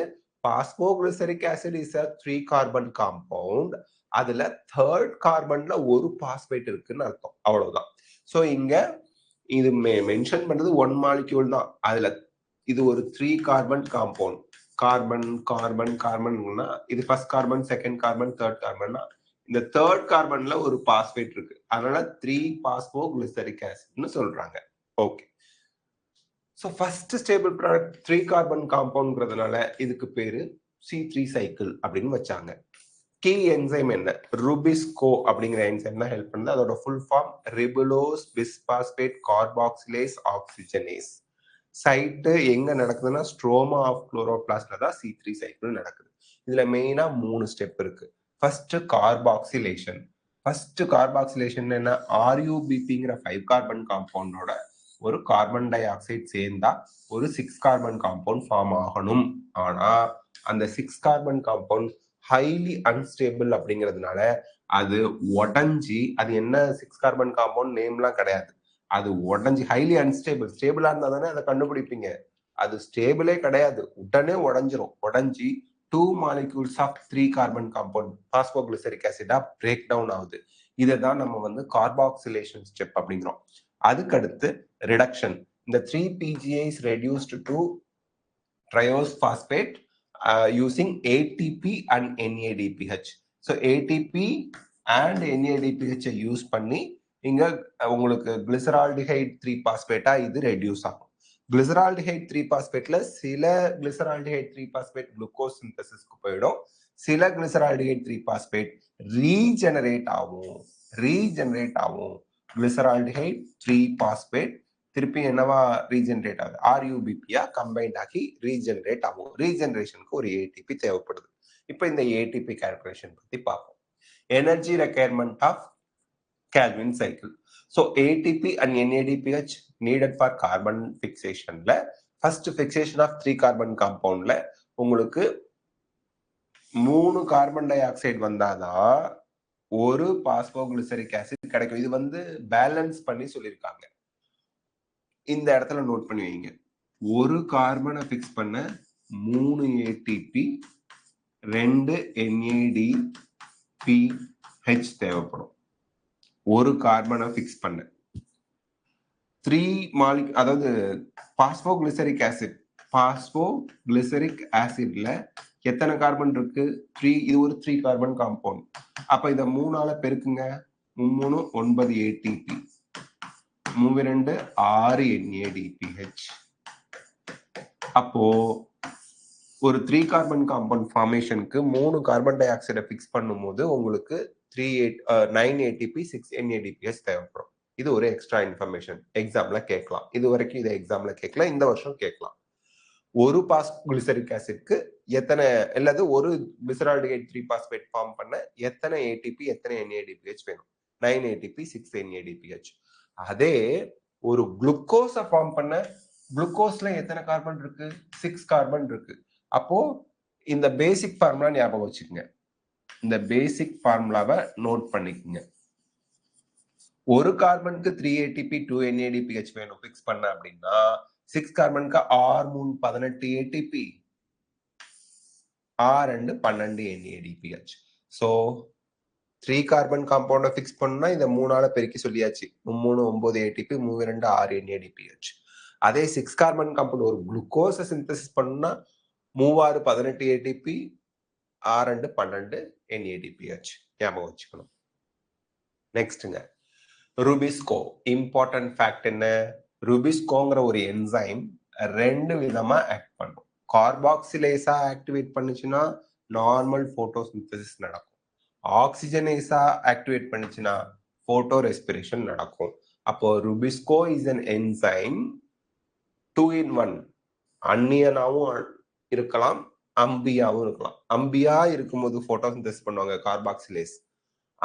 பாஸ்போகிளிசரிக் acid is a 3 carbon compound. அதுல 3rd கார்பன்ல ஒரு பாஸ்பேட் இருக்குன்னு அர்த்தம். அவ்வளவுதான். ஸோ இங்க இது மென்ஷன் பண்றது 1 மாலிக்யூல் தான். அதுல இது ஒரு 3 கார்பன் காம்பவுண்ட். கார்பன் கார்பன் கார்பன்னா இது first carbon, second carbon, third கார்பன்னா இந்த 3rd கார்பன்ல ஒரு பாஸ்பேட் இருக்கு. அதனால 3-பாஸ்போகிளிசரிக் ஆசிட்னு சொல்றாங்க. Okay. So first stable product 3 carbon காம்பவுண்ட்ங்கிறதுனால இதுக்கு பேரு C3 சைக்கிள் அப்படின்னு வச்சாங்க. கீ என்சைம் என்ன? ருபிஸ்கோ அப்படிங்கிற என்சைம் தான் ஹெல்ப் பண்ணுது. அதோட full form ribulose bisphosphate carboxylase oxygenase. Site எங்க நடக்குதுன்னா ஸ்ட்ரோமா ஆஃப் குளோரோபிளாஸ்ட்ல தான் C3 சைக்கிள் நடக்குது. இதுல மெயினா 3 ஸ்டெப் இருக்கு. First carboxylation. ஃபர்ஸ்ட் கார்பாக்சிலேஷன் என்ன? RUBPங்கிற 5 கார்பன் காம்பவுண்டோட ஒரு கார்பன் டை ஆக்சைடு சேர்ந்தா ஒரு 6 கார்பன் காம்பவுண்ட் ஃபார்ம் ஆகணும். ஆனா அந்த 6 கார்பன் காம்பவுண்ட் ஹைலி அன்ஸ்டேபிள் அப்படிங்கிறதுனால அது உடஞ்சி, அது என்ன 6 கார்பன் காம்பவுண்ட் நேம்லாம் கிடையாது, அது உடஞ்சி ஹைலி அன்ஸ்டேபிள். ஸ்டேபிளா இருந்தா தானே அதை கண்டுபிடிப்பீங்க. அது ஸ்டேபிளே கிடையாது, உடனே உடஞ்சிரும். உடஞ்சி 2 molecules of 3 carbon compound phosphoglyceric ஆசிடா பிரேக் டவுன் ஆகுது. இதை தான் நம்ம வந்து கார்பாக்சிலேஷன் ஸ்டெப் அப்படிங்கிறோம். அதுக்கடுத்து ரிடக்ஷன். இந்த 3 PGA is reduced to triose phosphate using ATP and NADPH. So ATP and NADPH use பண்ணி இங்க உங்களுக்கு கிளிசரால்டிஹைட் 3-பாஸ்பேட்டா இது ரெடியூஸ் ஆகும். கிளிசரால்டிஹைட் 3-பாஸ்பேட்ல சில கிளிசரால்டிஹைட் 3-பாஸ்பேட் குளுக்கோஸ் சிந்தசிஸ்க்கு போயிடும். சில கிளிசரால்டிஹைட் 3-பாஸ்பேட் ரீஜெனரேட் ஆகும். கிளிசரால்டிஹைட் 3-பாஸ்பேட் திருப்பி என்னவா ரீஜெனரேட் ஆகுது? RUBPயா கம்பைன்ட் ஆகி ரீஜெனரேட் ஆகும். ரீஜெனரேஷனுக்கு ஒரு ATP தேவைப்படுது. இப்போ இந்த ATP கால்குலேஷன் பத்தி பார்ப்போம். Energy requirement of Calvin cycle. So ATP and NADPH needed for carbon fixationல first fixation of 3 carbon compoundல உங்களுக்கு 3 கார்பன் டை ஆக்சைடு வந்தாதான் ஒரு பாஸ்போகிளிசரிக் ஆசிட் கிடைக்கும். இது வந்து பேலன்ஸ் பண்ணி சொல்லியிருக்காங்க. இந்த இடத்துல நோட் பண்ணி வைங்க. ஒரு கார்பனை ஃபிக்ஸ் பண்ண 3 ATP 2 NADPH தேவைப்படும். ஒரு கார்பனை ஃபிக்ஸ் பண்ண 3 மாலிக், அதாவது பாஸ்போகிளிசரிக் ஆசிட்ல எத்தனை கார்பன் இருக்கு? 3. இது ஒரு 3 கார்பன் காம்பவுண்ட். அப்ப இத 3ஆல பெருக்குங்க. 3 9 ATP, 3 6 NADPH. அப்போ ஒரு 3 கார்பன் காம்பவுண்ட் ஃபார்மேஷனுக்கு 3 கார்பன் டை ஆக்சைடை ஃபிக்ஸ் பண்ணும்போது உங்களுக்கு 9 ATP 6 NADPH தேவைப்படும். இது ஒரு எக்ஸ்ட்ரா இன்ஃபர்மேஷன். எக்ஸாம்ல கேட்கலாம். இது வரைக்கும் இதை எக்ஸாம்ல கேட்கல, இந்த வருஷம் கேட்கலாம். ஒரு பாஸ்போகிளிசரிக் ஆசிட்க்கு எத்தனை, அல்லது ஒரு கிளிசரால்டிஹைட் 3-பாஸ்பேட் ஃபார்ம் பண்ண எத்தனை ATP எத்தனை NADPH வேணும்? 9 ATP 6 NADPH. அதே ஒரு குளுக்கோஸை ஃபார்ம் பண்ண, குளுக்கோஸ்ல எத்தனை கார்பன் இருக்கு? 6 கார்பன் இருக்கு. அப்போ இந்த பேசிக் ஃபார்முலா ஞாபகம் வச்சுக்கோங்க. இந்த பேசிக் ஃபார்முலாவை நோட் பண்ணிக்கங்க. ஒரு கார்பனுக்கு 3 ATP 2 NADPH வேணும் ஃபிக்ஸ் பண்ண அப்படின்னா 6 கார்பனுக்கு 6 3 18 ATP 6 2 12 NADPH. ஸோ 3 கார்பன் காம்பவுண்டை ஃபிக்ஸ் பண்ணா இந்த 3ஆல பெருக்கி சொல்லியாச்சு. 3 9 ATP 3 2 6 NADPH. அதே 6 கார்பன் காம்பவுண்ட் ஒரு குளுக்கோஸை சிந்தசிஸ் பண்ணா 3 6 18 ATP 6 2 12 NADPH ஞாபகம் வச்சுக்கணும். நெக்ஸ்ட்டுங்க ருபிஸ்கோ. இம்பார்ட்டன்ட் ஃபேக்ட் என்ன? ருபிஸ்கோங்கிற ஒரு என்சைம் 2 விதமா ஆக்ட் பண்ணும். கார்பாக்சிலேஸா ஆக்டிவேட் பண்ணுச்சுன்னா நார்மல் போட்டோசிந்தசிஸ் நடக்கும். ஆக்சிஜனேஸா ஆக்டிவேட் பண்ணுச்சுன்னா போட்டோ ரெஸ்பிரேஷன் நடக்கும். அப்போ RuBisCO is an enzyme 2 in 1. அன்னியனாவும் இருக்கலாம், அம்பியாவும் இருக்கலாம். அம்பியா இருக்கும்போது போட்டோசிந்தசிஸ் பண்ணுவாங்க கார்பாக்சிலேஸ்.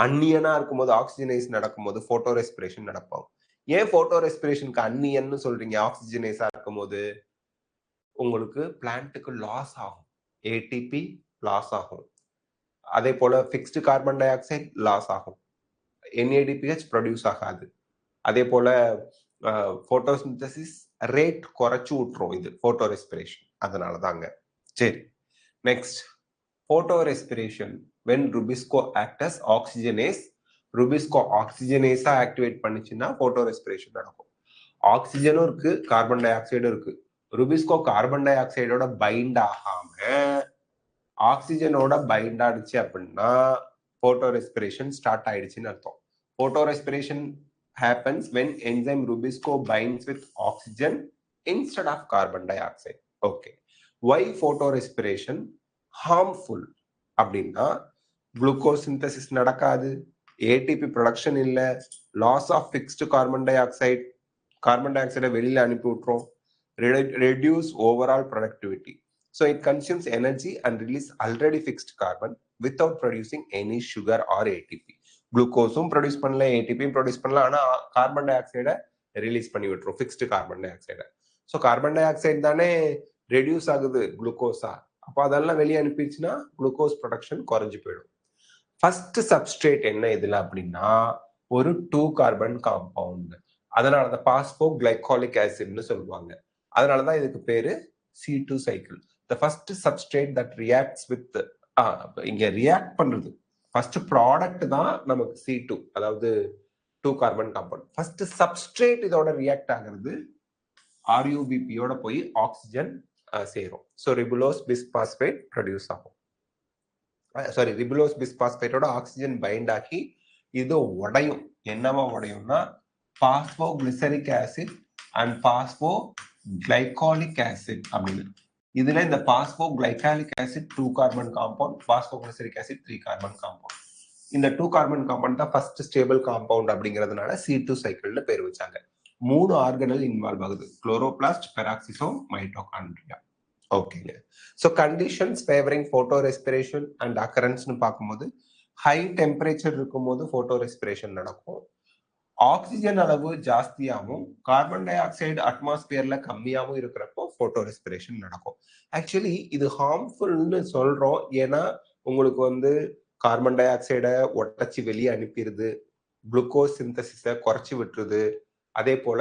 அன்னியனா இருக்கும்போது ஆக்சிஜனேஸ் நடக்கும்போது போட்டோ ரெஸ்பிரேஷன் நடப்பாங்க. ஏன் போட்டோ ரெஸ்பிரேஷனுக்கு அன்னியன்னு சொல்றீங்க? ஆக்சிஜனேஸா இருக்கும்போது உங்களுக்கு பிளான்ட்டுக்கு லாஸ் ஆகும், ஏடிபி லாஸ் ஆகும். அதே போல fixed carbon dioxide loss ஆகும், NADPH ப்ரொடியூஸ் ஆகாது. அதே போல போட்டோசிந்தசிஸ் ரேட் குறைச்சு விட்டுரும் இது போட்டோ ரெஸ்பிரேஷன். அதனால தாங்க. சரி, next photorespiration when Rubisco act as oxygenase. Rubisco ஆக்சிஜனேஸா ஆக்டிவேட் பண்ணிச்சுன்னா போட்டோ ரெஸ்பிரேஷன் நடக்கும். ஆக்சிஜனும் இருக்கு, கார்பன் டை ஆக்சைடும் இருக்கு. ருபிஸ்கோ கார்பன் டை ஆக்சைடோட பைண்ட் ஆகாம ஆக்சிஜனோட பைண்ட் ஆயிடுச்சு அப்படின்னா போட்டோ ரெஸ்பிரேஷன் ஸ்டார்ட் ஆயிடுச்சுன்னு அர்த்தம். Photo respiration happens when enzyme Rubisco binds with oxygen instead of carbon dioxide. Okay. Why photo respiration harmful? அப்படின்னா குளுக்கோஸ் சிந்தசிஸ் நடக்காது, ஏடிபி ப்ரொடக்ஷன் இல்ல, லாஸ் ஆஃப் ஃபிக்ஸ்டு கார்பன் டை ஆக்சைடை வெளியில அனுப்பி விட்டுரும், reduce overall productivity. So it consumes energy and release already fixed carbon without producing any sugar or ATP. குளுக்கோஸும் produce பண்ணல, ஏடிபியும் ப்ரொடியூஸ் பண்ணல, ஆனா கார்பன் டை ஆக்சைடை ரிலீஸ் பண்ணி விட்டுரும், ஃபிக்ஸ்டு கார்பன் டை ஆக்சைடை. ஸோ கார்பன் டை ஆக்சைடு தானே ரெடியூஸ் ஆகுது குளுக்கோஸா, அப்போ அதெல்லாம் வெளியே அனுப்பிடுச்சுன்னா குளுக்கோஸ் ப்ரொடக்ஷன் குறைஞ்சு போயிடும். ஃபர்ஸ்ட் சப்ஸ்ட்ரேட் என்ன இதுல அப்படின்னா ஒரு 2 கார்பன் காம்பவுண்ட். அதனால தான் பாஸ்போ கிளைகாலிக் ஆசிட்னு சொல்லுவாங்க. அதனாலதான் இதுக்கு பேரு C2 cycle. The first substrate that reacts with இங்க ரியாக்ட் பண்றது ஃபர்ஸ்ட் ப்ராடக்ட் தான் நமக்கு C2, அதாவது 2 கார்பன் காம்பவுண்ட். ஃபர்ஸ்ட் சப்ஸ்ட்ரேட் இதோட ரியாக்ட் ஆகிறது RUBP-யோட போய் ஆக்சிஜன் சேரும். ஸோ ரிபுலோஸ் பிஸ்பாஸ்பேட் ப்ரொடியூஸ் ஆகும். சாரி, ரிபுலோஸ் பிஸ்பாஸ்பேட்டோட ஆக்சிஜன் பைண்ட் ஆகி இது உடையும். என்னவா உடையும்னா phosphoglyceric acid and phosphoglycolic acid அப்படின்னு. இதுல இந்த phosphoglycolic acid 2 carbon compound, phosphoglyceric acid 3 carbon compound. இந்த 2 கார்பன் காம்பவுண்ட் தான் ஃபர்ஸ்ட் ஸ்டேபிள் காம்பவுண்ட் அப்படிங்கிறதுனால C2 சைக்கிள்னு பேர் வச்சாங்க. 3 ஆர்கனல் இன்வால்வ் ஆகுது, குளோரோபிளாஸ்ட், பெராக்சிசோம், மைட்டோகாண்ட்ரியா. ஓகேங்க. So conditions favouring photorespiration and அக்கரன்ஸ்னு பார்க்கும்போது ஹை டெம்பரேச்சர் இருக்கும்போது போட்டோ ரெஸ்பிரேஷன் நடக்கும். ஆக்சிஜன் அளவு ஜாஸ்தியாகவும் கார்பன் டை ஆக்சைடு அட்மாஸ்பியர்ல கம்மியாகவும் இருக்கிறப்போ போட்டோ ரெஸ்பிரேஷன் நடக்கும். ஆக்சுவலி இது ஹார்ம்ஃபுல்னு சொல்றோம் ஏன்னா உங்களுக்கு கார்பன் டை ஆக்சைடை ஒட்டச்சி வெளியே அனுப்பிடுது, குளுக்கோஸ் சிந்தசிஸை குறைச்சி விட்டுருது. அதே போல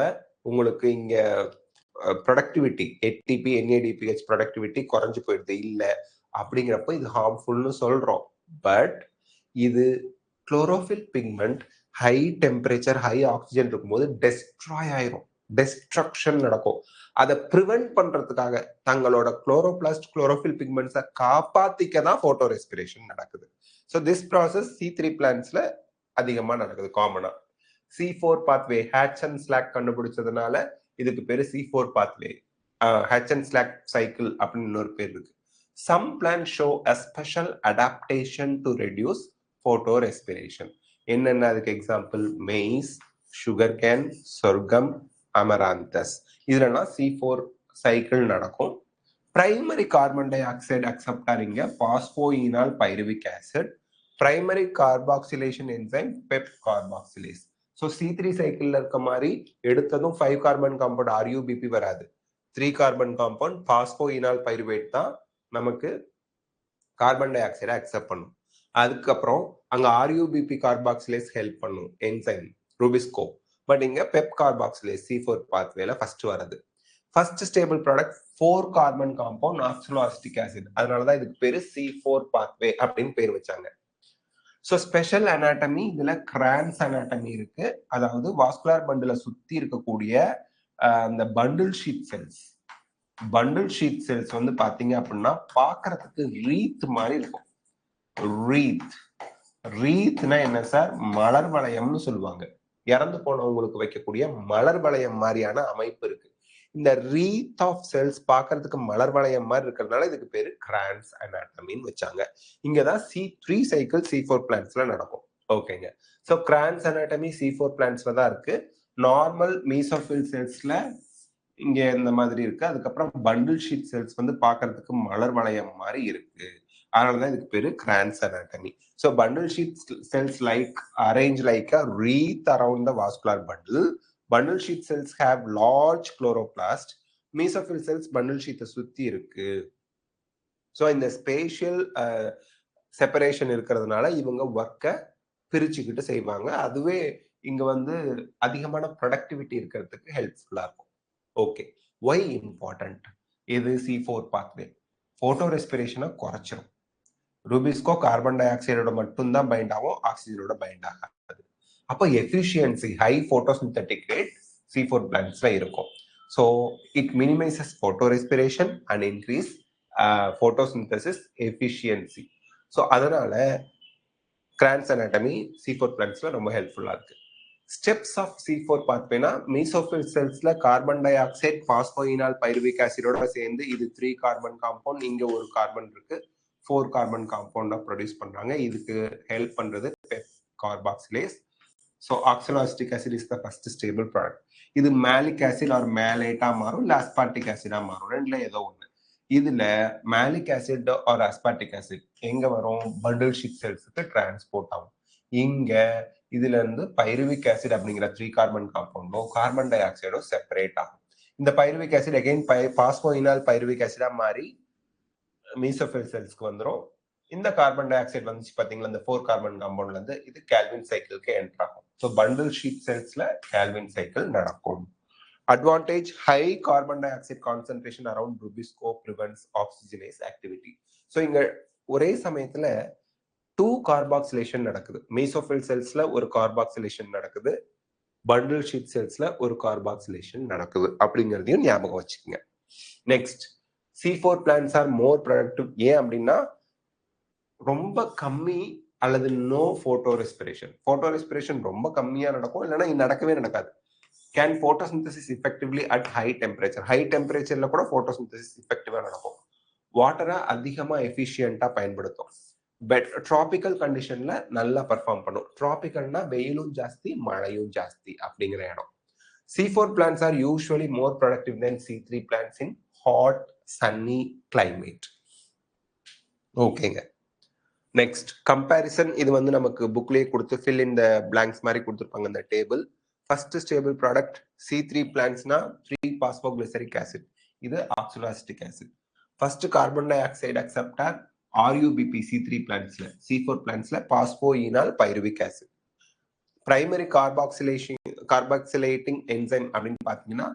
உங்களுக்கு இங்க ப்ரொடக்டிவிட்டி ATP NADPH ப்ரொடக்டிவிட்டி குறைஞ்சு போயிடுது இல்ல அப்படிங்கிறப்ப இது ஹார்ம்ஃபுல்னு சொல்றோம். பட் இது chlorophyll pigment high temperature high oxygen இருக்கும்போது டெஸ்ட்ராய் ஆயிரும், டெஸ்ட்ரக்ஷன் நடக்கும். அதை ப்ரிவென்ட் பண்றதுக்காக தங்களோட குளோரோபிளாஸ்ட் குளோரோஃபில் பிக்மெண்ட்ஸை காப்பாத்திக்க தான் போட்டோ ரெஸ்பிரேஷன் நடக்குது. ஸோ திஸ் ப்ராசஸ் C3 பிளான்ட்ஸ்ல அதிகமா நடக்குது காமனா. C4 pathway Hatch and Slack கண்டுபிடிச்சதுனால இதுக்கு பேரு C4 pathway, Hatch and Slack cycle அப்படின்னு இன்னொரு பேர் இருக்கு. Some plants show a special adaptation to reduce photorespiration. என்னென்ன அதுக்கு எக்ஸாம்பிள்? மெய்ஸ், சுகர் கேன், சொர்க்கம், அமராந்தஸ். இதுலலாம் C4 சைக்கிள் நடக்கும். பிரைமரி கார்பன் டை ஆக்சைடு அக்செப்டாரிங்க phosphoenolpyruvic acid, primary carboxylation enzyme PEP carboxylase. So C3 சைக்கிள்ல இருக்க மாதிரி எடுத்ததும் 5 கார்பன் காம்பவுண்ட் RUBP வராது. 3 கார்பன் காம்பவுண்ட் பாஸ்போயினால் பைருவேட் தான் நமக்கு கார்பன் டை ஆக்சைடை அக்செப்ட் பண்ணும். அதுக்கப்புறம் அங்க ஆர்யூபிபி கார்பாக்சிலேஸ் ஹெல்ப் பண்ணும் என்சைம் ரூபிஸ்கோ. பட் இங்க பெப் கார்பாக்சிலேஸ் C4 பாத்வேல ஃபர்ஸ்ட் வருது. First stable product 4 carbon compound oxaloacetic acid. அதனாலதான் இதுக்கு பேரு C4 பாத்வே அப்படின்னு பேர் வச்சாங்க. ஸோ ஸ்பெஷல் அனாட்டமி இதுல கிரான்ஸ் அனாட்டமி இருக்கு. அதாவது வாஸ்குலர் பண்டில சுத்தி இருக்கக்கூடிய அந்த bundle sheath cells. Bundle sheath cells வந்து பாத்தீங்க அப்படின்னா பாக்குறதுக்கு ரீத் மாதிரி இருக்கும். ரீத்னா என்ன சார்? மலர் வளையம்னு சொல்லுவாங்க. இறந்து போனவங்களுக்கு வைக்கக்கூடிய மலர் வளையம் மாதிரியான அமைப்பு இருக்கு. இந்த ரீத் ஆஃப் செல்ஸ் பாக்குறதுக்கு மலர் வளையம் மாதிரி இருக்கிறதுனால இதுக்கு பேரு கிரான்ஸ் அனாட்டமின்னு வச்சாங்க. இங்கதான் C3 சைக்கிள் C4 பிளான்ட்ஸ்ல நடக்கும். ஓகேங்க. சோ கிரான்ஸ் அனாட்டமி C4 பிளான்ட்ஸ்ல தான் இருக்கு. நார்மல் மீசோஃபில் செல்ஸ்ல இங்க இந்த மாதிரி இருக்கு. அதுக்கப்புறம் பண்டில் ஷீட் செல்ஸ் வந்து பாக்குறதுக்கு மலர் வளையம் மாதிரி இருக்கு. அதனாலதான் இதுக்கு பேரு Crohn's anatomy. So bundle sheet cells arrange like a wreath around the vascular bundle. Bundle sheet cells have large chloroplast. Mesophyll cells bundle sheet சுத்தி இருக்கு. So இந்த spatial separation இருக்கிறதுனால இவங்க ஒர்க்கை பிரிச்சுக்கிட்டு செய்வாங்க. அதுவே இங்க வந்து அதிகமான ப்ரொடக்டிவிட்டி இருக்கிறதுக்கு ஹெல்ப்ஃபுல்லா இருக்கும். Okay, why important? இது C4 பாத்வே போட்டோ ரெஸ்பிரேஷனை குறைச்சிரும். ரூபிஸ்கோ கார்பன் டை ஆக்சைடோட மட்டும்தான் பைண்ட் ஆகும், ஆக்சிஜனோட பைண்ட் ஆகாது. அப்போ efficiency high photosynthetic rate C4 பிளான்ட்ஸ்ல இருக்கும். So it minimises photorespiration and increase photosynthesis efficiency. So அதனால கிரான்ஸ் அனாட்டமி C4 பிளான்ட்ஸ்ல ரொம்ப ஹெல்ப்ஃபுல்லா இருக்கு. ஸ்டெப்ஸ் ஆஃப் C4 பாத்வேனா மீசோஃபில் செல்ஸ்ல carbon dioxide phosphoenolpyruvic ஆசிடோட சேர்ந்து இது 3 கார்பன் காம்பவுண்ட், இங்க ஒரு கார்பன் இருக்கு, 4 கார்பன் காம்பவுண்டா ப்ரொடியூஸ் பண்றாங்க. இதுக்கு ஹெல்ப் பண்றது PEP carboxylase. So oxaloacetic acid is the first stable product. இது மேலிக் ஆசிட் ஆர் மேலேட்டா மாறும், இல்ல அஸ்பார்டிக் ஆசிடா மாறும், ரெண்டுல ஏதோ ஒண்ணு. இதுல malic acid or aspartic acid எங்க வரும்? பண்டில் ஷீட் செல்ஸுக்கு டிரான்ஸ்போர்ட் ஆகும். இங்க இதுல இருந்து பைருவிக் ஆசிட் அப்படிங்கிற 3 கார்பன் காம்பவுண்டோ கார்பன் டை ஆக்சைடோ செப்பரேட் ஆகும். இந்த பைருவிக் ஆசிட் அகைன் பாஸ்போயினால் பைருவிக் ஆசிடா மாறி மீசோஃபில் செல்ஸ்க்கு வந்துடும். இந்த கார்பன் டை ஆக்சைடு வந்துச்சு பாத்தீங்களா, இந்த 4 கார்பன் காம்பவுண்ட்ல இருந்து இது கேல்வின் சைக்கிளுக்கு என்டர் ஆகும். ஸோ பண்டில் ஷீட் செல்ஸ்ல கேல்வின் சைக்கிள் நடக்கும். Advantage high carbon dioxide concentration around rubisco prevents oxygenase activity. So இங்க ஒரே சமயத்துல 2 கார்பாக்சிலேஷன் நடக்குது. மீசோஃபில் செல்ஸ்ல ஒரு கார்பாக்சிலேஷன் நடக்குது, பண்டில் ஷீட் செல்ஸ்ல ஒரு கார்பாக்சிலேஷன் நடக்குது அப்படிங்கிறதையும் ஞாபகம் வச்சுக்கோங்க. Next, C4 plants are more productive. ஏன் அப்படின்னா ரொம்ப கம்மி அல்லது no photorespiration. Photorespiration ரொம்ப கம்மியா நடக்கும், இல்லைன்னா நடக்கவே நடக்காது. Can photosynthesis effectively at high temperature. High டெம்பரேச்சர்ல கூட போட்டோசிந்தசிஸ் எஃபெக்டிவா நடக்கும். வாட்டரை அதிகமா எஃபிஷியன்டா பயன்படுத்தும். பட் டிராபிக்கல் கண்டிஷன்ல நல்லா பர்ஃபார்ம் பண்ணும். டிராபிக்கல்னா வெயிலும் ஜாஸ்தி மழையும் ஜாஸ்தி அப்படிங்கிற இடம். C4 plants are usually more productive than C3 plants in hot sunny climate. ஓகேங்க. Next comparison. இது வந்து நமக்கு புக்லயே கொடுத்து ஃபில் இன் த பிளாங்க்ஸ் மாதிரி கொடுத்துருப்பாங்க இந்த table. First stable product C3 பிளான்ட்ஸ்னா 3 பாஸ்போகிளிசரிக் ஆசிட், இது oxaloacetic acid. First carbon dioxide acceptor RUBP C3 பிளான்ட்ஸ்ல, C4 பிளான்ட்ஸ்ல phosphoenolpyruvic acid. Primary carboxylating enzyme அப்படின்னு பாத்தீங்கன்னா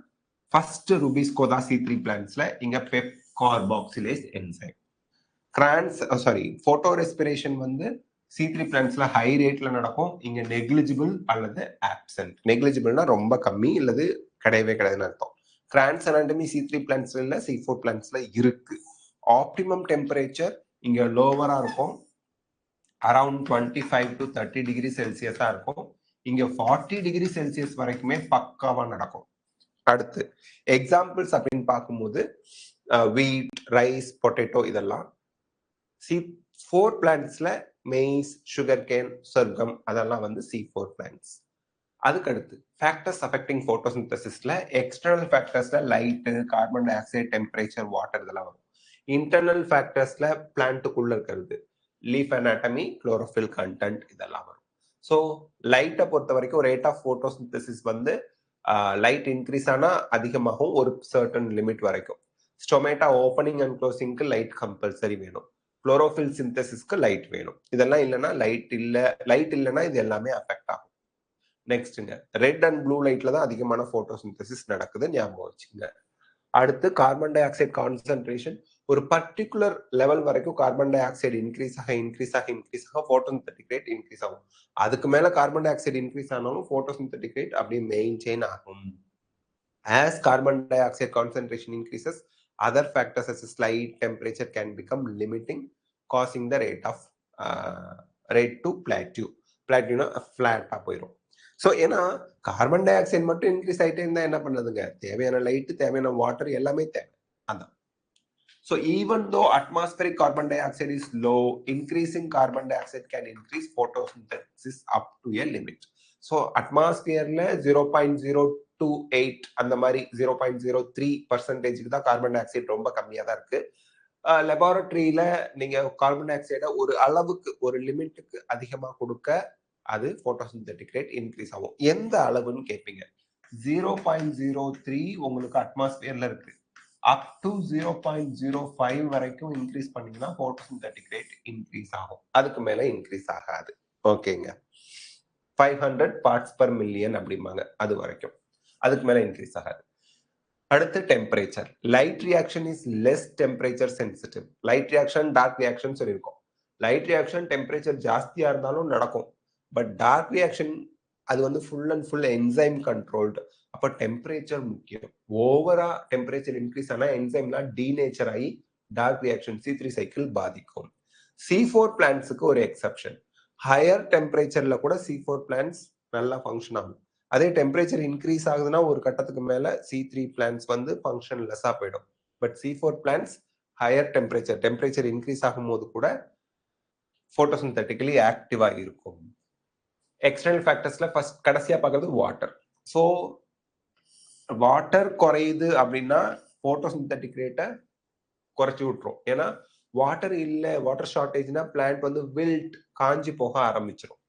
ஃபர்ஸ்ட் ரூபிஸ்கோ தான் C3 பிளான்ட்ஸ்ல, இங்க PEP carboxylase enzyme. Photorespiration வந்து C3 பிளான்ட்ஸ்ல ஹை ரேட்ல நடக்கும், இங்க நெக்லிஜிபிள் அல்லது ஆப்சென்ட். நெக்லிஜிபிள்னா ரொம்ப கம்மி, இல்லது கிடையவே கிடையாதுன்னு அர்த்தம். கிரான்ஸ் அனாட்டமி C3 பிளான்ட்ஸ்ல இல்ல, C4 பிளான்ட்ஸ்ல இருக்கு. ஆப்டிமம் டெம்பரேச்சர் இங்க லோவரா இருக்கும், அரௌண்ட் 25 to 30 டிகிரி செல்சியஸா இருக்கும். இங்க 40 டிகிரி செல்சியஸ் வரைக்குமே பக்காவா நடக்கும். அடுத்து எக்ஸாம்பிள்ஸ் அப்படின்னு பார்க்கும்போது வீட், ரைஸ், பொட்டேட்டோ இதெல்லாம். C4 பிளான்ட்ஸ்ல மெய்ஸ், சுகர் கேன், சொர்க்கம் அதெல்லாம் வந்து C4 பிளான்ட்ஸ். அதுக்கு அடுத்து ஃபேக்டர்ஸ் அஃபெக்டிங் போட்டோசிந்தசிஸ்ல எக்ஸ்டர்னல் ஃபேக்டர்ஸ்ல light, carbon dioxide, temperature, water இதெல்லாம் வரும். இன்டர்னல் ஃபேக்டர்ஸ்ல பிளான்ட்டுக்குள்ள இருக்கிறது லீஃப் அனாட்டமி, குளோரோஃபில் கண்டென்ட் இதெல்லாம் வரும். ஸோ லைட்டை பொறுத்த வரைக்கும் ரேட் ஆஃப் போட்டோசிந்தசிஸ் வந்து லைட் இன்க்ரீஸ் ஆனா அதிகமாகும் ஒரு சர்டன் லிமிட் வரைக்கும். ஸ்டொமேட்டா ஓப்பனிங் அண்ட் க்ளோசிங்க்கு லைட் கம்பல்சரி வேணும். குளோரோஃபில் சிந்தசிஸ்க்கு லைட் வேணும். இதெல்லாம் இல்லைன்னா லைட் இல்லைன்னா இது எல்லாமே அஃபெக்ட் ஆகும். நெக்ஸ்ட்ங்க, ரெட் அண்ட் ப்ளூ லைட்ல தான் அதிகமான போட்டோசிந்தசிஸ் நடக்குது, ஞாபகம் வச்சுங்க. அடுத்து கார்பன் டை ஆக்சைடு கான்சென்ட்ரேஷன் ஒரு பர்டிகுலர் லெவல் வரைக்கும் கார்பன் டை ஆக்சைடு இன்க்ரீஸ் ஆக போட்டோசிந்தட்டிக் ரேட் இன்க்ரீஸ் ஆகும். அதுக்கு மேல கார்பன் டை ஆக்சைடு இன்க்ரீஸ் ஆனாலும் போட்டோசிந்தட்டிக் ரேட் அப்படியே மெயின்டைன் ஆகும். As carbon dioxide concentration increases, other factors such as slight temperature can become limiting, causing the rate to plateau. Plateau flat போயிடும். So ஏன்னா carbon di oxide மட்டும் increase ஆகிட்டே இருந்தா என்ன பண்ணுதுங்க, தேவையான லைட், தேவையான வாட்டர் எல்லாமே தேவை. அதான். So even though atmospheric carbon dioxide is low, increasing carbon dioxide can increase photosynthesis up to a limit. So அட்மாஸ்பியர்ல 0.028 அந்த மாதிரி 0.03% தான் கார்பன் டை ஆக்சைடு ரொம்ப கம்மியா தான் இருக்கு. லெபார்டரியில நீங்க கார்பன் டை ஆக்சைடை ஒரு அளவுக்கு, ஒரு லிமிட்டுக்கு அதிகமா கொடுக்க அது போட்டோசிந்தட்டிக் ரேட் இன்க்ரீஸ் ஆகும். எந்த அளவுன்னு கேட்பீங்க. 0.03 உங்களுக்கு அட்மாஸ்பியர்ல இருக்கு, அப் டு 0.05 வரைக்கும் இன்க்ரீஸ் பண்ணீங்கன்னா போட்டோசிந்தட்டிக் ரேட் இன்க்ரீஸ் ஆகும். அதுக்கு மேல இன்க்ரீஸ் ஆகாது. ஓகேங்க. 500 parts per million அப்படிம்பாங்க, அது வரைக்கும். அதுக்கு மேல இன்க்ரீஸ் ஆகாது. அடுத்து temperature. Light reaction is less temperature sensitive. Light reaction, dark reaction சொல்லியிருக்கோம். லைட் ரியாக்ஷன் டெம்பரேச்சர் ஜாஸ்தியா இருந்தாலும் நடக்கும். பட் டார்க் ரியாக்ஷன் அது வந்து full and full enzyme controlled. அப்ப டெம்பரேச்சர் முக்கியம். ஓவரா டெம்பரேச்சர் இன்க்ரீஸ் ஆனா என்சைம்லாம் டீநேச்சர் ஆகி டார்க் ரியாக்ஷன் C3 சைக்கிள் பாதிக்கும். C4 பிளான்ட்ஸுக்கு ஒரு எக்ஸப்ஷன். ஹையர் டெம்பரேச்சர்ல கூட C4 பிளான்ட்ஸ் நல்லா ஃபங்க்ஷன் ஆகும். அதே டெம்பரேச்சர் இன்க்ரீஸ் ஆகுதுன்னா ஒரு கட்டத்துக்கு மேல C3 பிளான்ட்ஸ் வந்து ஃபங்க்ஷன் லெஸ்ஸா போயிடும். But C4 plants higher temperature increase ஆகும்போது கூட போட்டோசிந்தட்டிக்கலி ஆக்டிவா இருக்கும். எக்ஸ்டர்னல் ஃபேக்டர்ஸ்ல ஃபர்ஸ்ட் கடைசியா பார்க்கறது வாட்டர். ஸோ வாட்டர் குறையுது அப்படின்னா போட்டோசிந்தட்டிக் ரேட்டை குறைச்சி விட்டுரும். ஏன்னா வாட்டர் இல்லை, வாட்டர் ஷார்டேஜ்னா பிளான்ட் வந்து வில்ட், காஞ்சி போக ஆரம்பிச்சிடும்.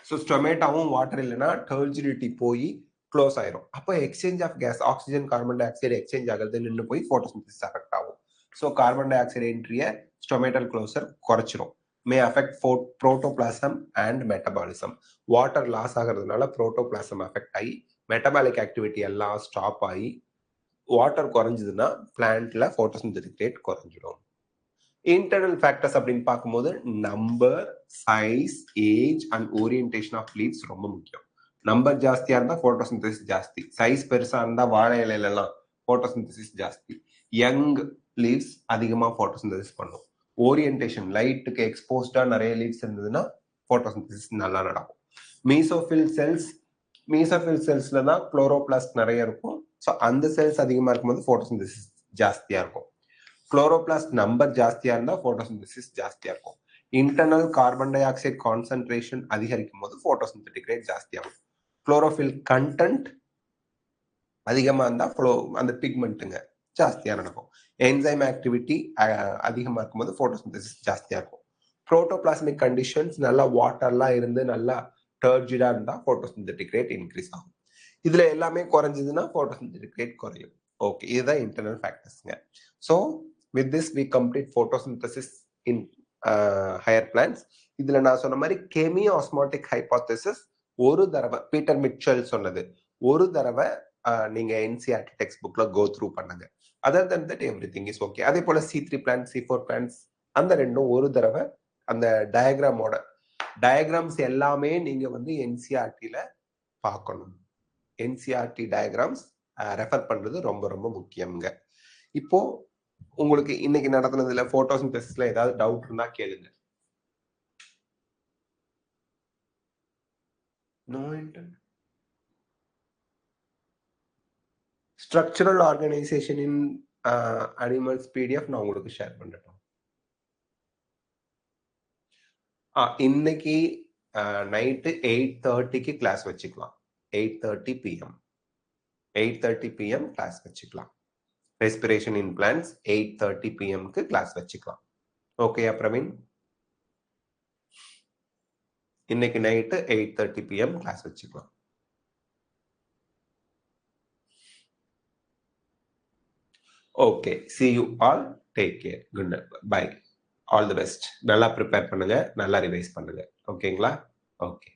ஸோ ஸ்டொமேட்டாவும் வாட்டர் இல்லைன்னா டர்ஜிடிட்டி போய் க்ளோஸ் ஆயிரும். அப்போ exchange of gas, oxygen carbon dioxide exchange ஆகிறது நின்று போய் போட்டோசிந்தசிஸ் அஃபெக்ட் ஆகும். ஸோ கார்பன் டை ஆக்சைடு என்ட்ரியை ஸ்டொமேட்டல் க்ளோசர் குறைச்சிரும். May affect protoplasm and metabolism. Water loss ஆகிறதுனால புரோட்டோபிளாசம் அஃபெக்ட் ஆகி மெட்டபாலிக் ஆக்டிவிட்டி எல்லாம் ஸ்டாப் ஆகி வாட்டர் குறைஞ்சதுன்னா பிளான்ட்ல போட்டோசிந்தட்டிக் ரேட் குறைஞ்சிடும். இன்டர்னல் ஃபேக்டர்ஸ் அப்படின்னு பார்க்கும்போது number, size, age and orientation of leaves ரொம்ப முக்கியம். நம்பர் ஜாஸ்தியா இருந்தா போட்டோசிந்தசிஸ் ஜாஸ்தி, சைஸ் பெருசா இருந்தா வாழை இலையில எல்லாம் போட்டோசிந்தசிஸ் ஜாஸ்தி, யங் லீவ்ஸ் அதிகமா போட்டோசிந்தசிஸ் பண்ணும். ஓரியன்டேஷன், லைட்டுக்கு எக்ஸ்போஸ்டா நிறைய லீவ்ஸ் இருந்ததுன்னா போட்டோசிந்தசிஸ் நல்லா நடக்கும். மீசோஃபில் செல்ஸ்ல தான் குளோரோபிளாஸ்ட் நிறைய இருக்கும். ஸோ அந்த செல்ஸ் அதிகமா இருக்கும்போது போட்டோசிந்தசிஸ் ஜாஸ்தியா இருக்கும். குளோரோபிளாஸ்ட் நம்பர் ஜாஸ்தியா இருந்தா போட்டோசிந்தசிஸ் ஜாஸ்தியா இருக்கும். Internal carbon dioxide concentration அதிகரிக்கும் போது போட்டோசிந்தட்டிக் ரேட் ஜாஸ்தியாகும். குளோரோஃபில் கண்டென்ட் அதிகமா இருந்தா அந்த பிக்மெண்ட்டுங்க ஜாஸ்தியா நடக்கும். என்சைம் ஆக்டிவிட்டி அதிகமா இருக்கும்போது போட்டோசிந்தசிஸ் ஜாஸ்தியா இருக்கும். புரோட்டோபிளாஸ்மிக் கண்டிஷன்ஸ் நல்லா வாட்டர்லாம் இருந்து நல்லா டர்ஜிடா இருந்தா போட்டோசிந்தட்டிக் ரேட் இன்க்ரீஸ் ஆகும். இதுல எல்லாமே குறைஞ்சதுன்னா போட்டோசிந்தட்டிக் ரேட் குறையும். ஓகே, இதுதான் இன்டர்னல் ஃபேக்டர்ஸ்ங்க. So with this we complete photosynthesis in higher plants. இதுல நான் சொன்ன மாதிரி கெமியோஸ்மோட்டிக் ஹைபோதேசிஸ் ஒரு தடவை பீட்டர் மிட்செல் சொன்னது, ஒரு தடவை நீங்க NCERT டெக்ஸ்ட் புக்ல கோ த்ரூ பண்ணுங்க. Other than that everything is okay. அதே போல C3 பிளான்ட், C4 பிளான்ட்ஸ் அந்த ரெண்டும் ஒரு தடவை அந்த டயக்ராம்ஸ் எல்லாமே நீங்க வந்து NCERTல பார்க்கணும். NCERT டயக்ராம்ஸ் ரெஃபர் பண்றது ரொம்ப ரொம்ப முக்கியம்ங்க. இப்போ உங்களுக்கு இன்னைக்கு நடத்துனதுல போட்டோசிந்தசிஸ்ல ஏதாவது டவுட் இருந்தா கேளுங்க. ஸ்ட்ரக்சரல் ஆர்கனைசேஷன் இன் அனிமல்ஸ் PDF நான் உங்களுக்கு ஷேர் பண்றேன். இன்னைக்கு நைட்டு 8:30க்கு கிளாஸ் வச்சுக்கலாம். 8:30 PM 8:30 PM கிளாஸ் வச்சுக்கலாம். ரெஸ்பிரேஷன் இன் பிளான்ட்ஸ் 8:30 PMக்கு கிளாஸ் வச்சுக்கலாம். ஓகேயா பிரவீன்? இன்னைக்கு நைட்டு 8:30 PM கிளாஸ் வச்சுக்கலாம். Okay, see you all. Take care. Good night. Bye. All the best. நல்லா ப்ரிப்பேர் பண்ணுங்க. நல்லா ரிவைஸ் பண்ணுங்க. ஓகேங்களா? ஓகே.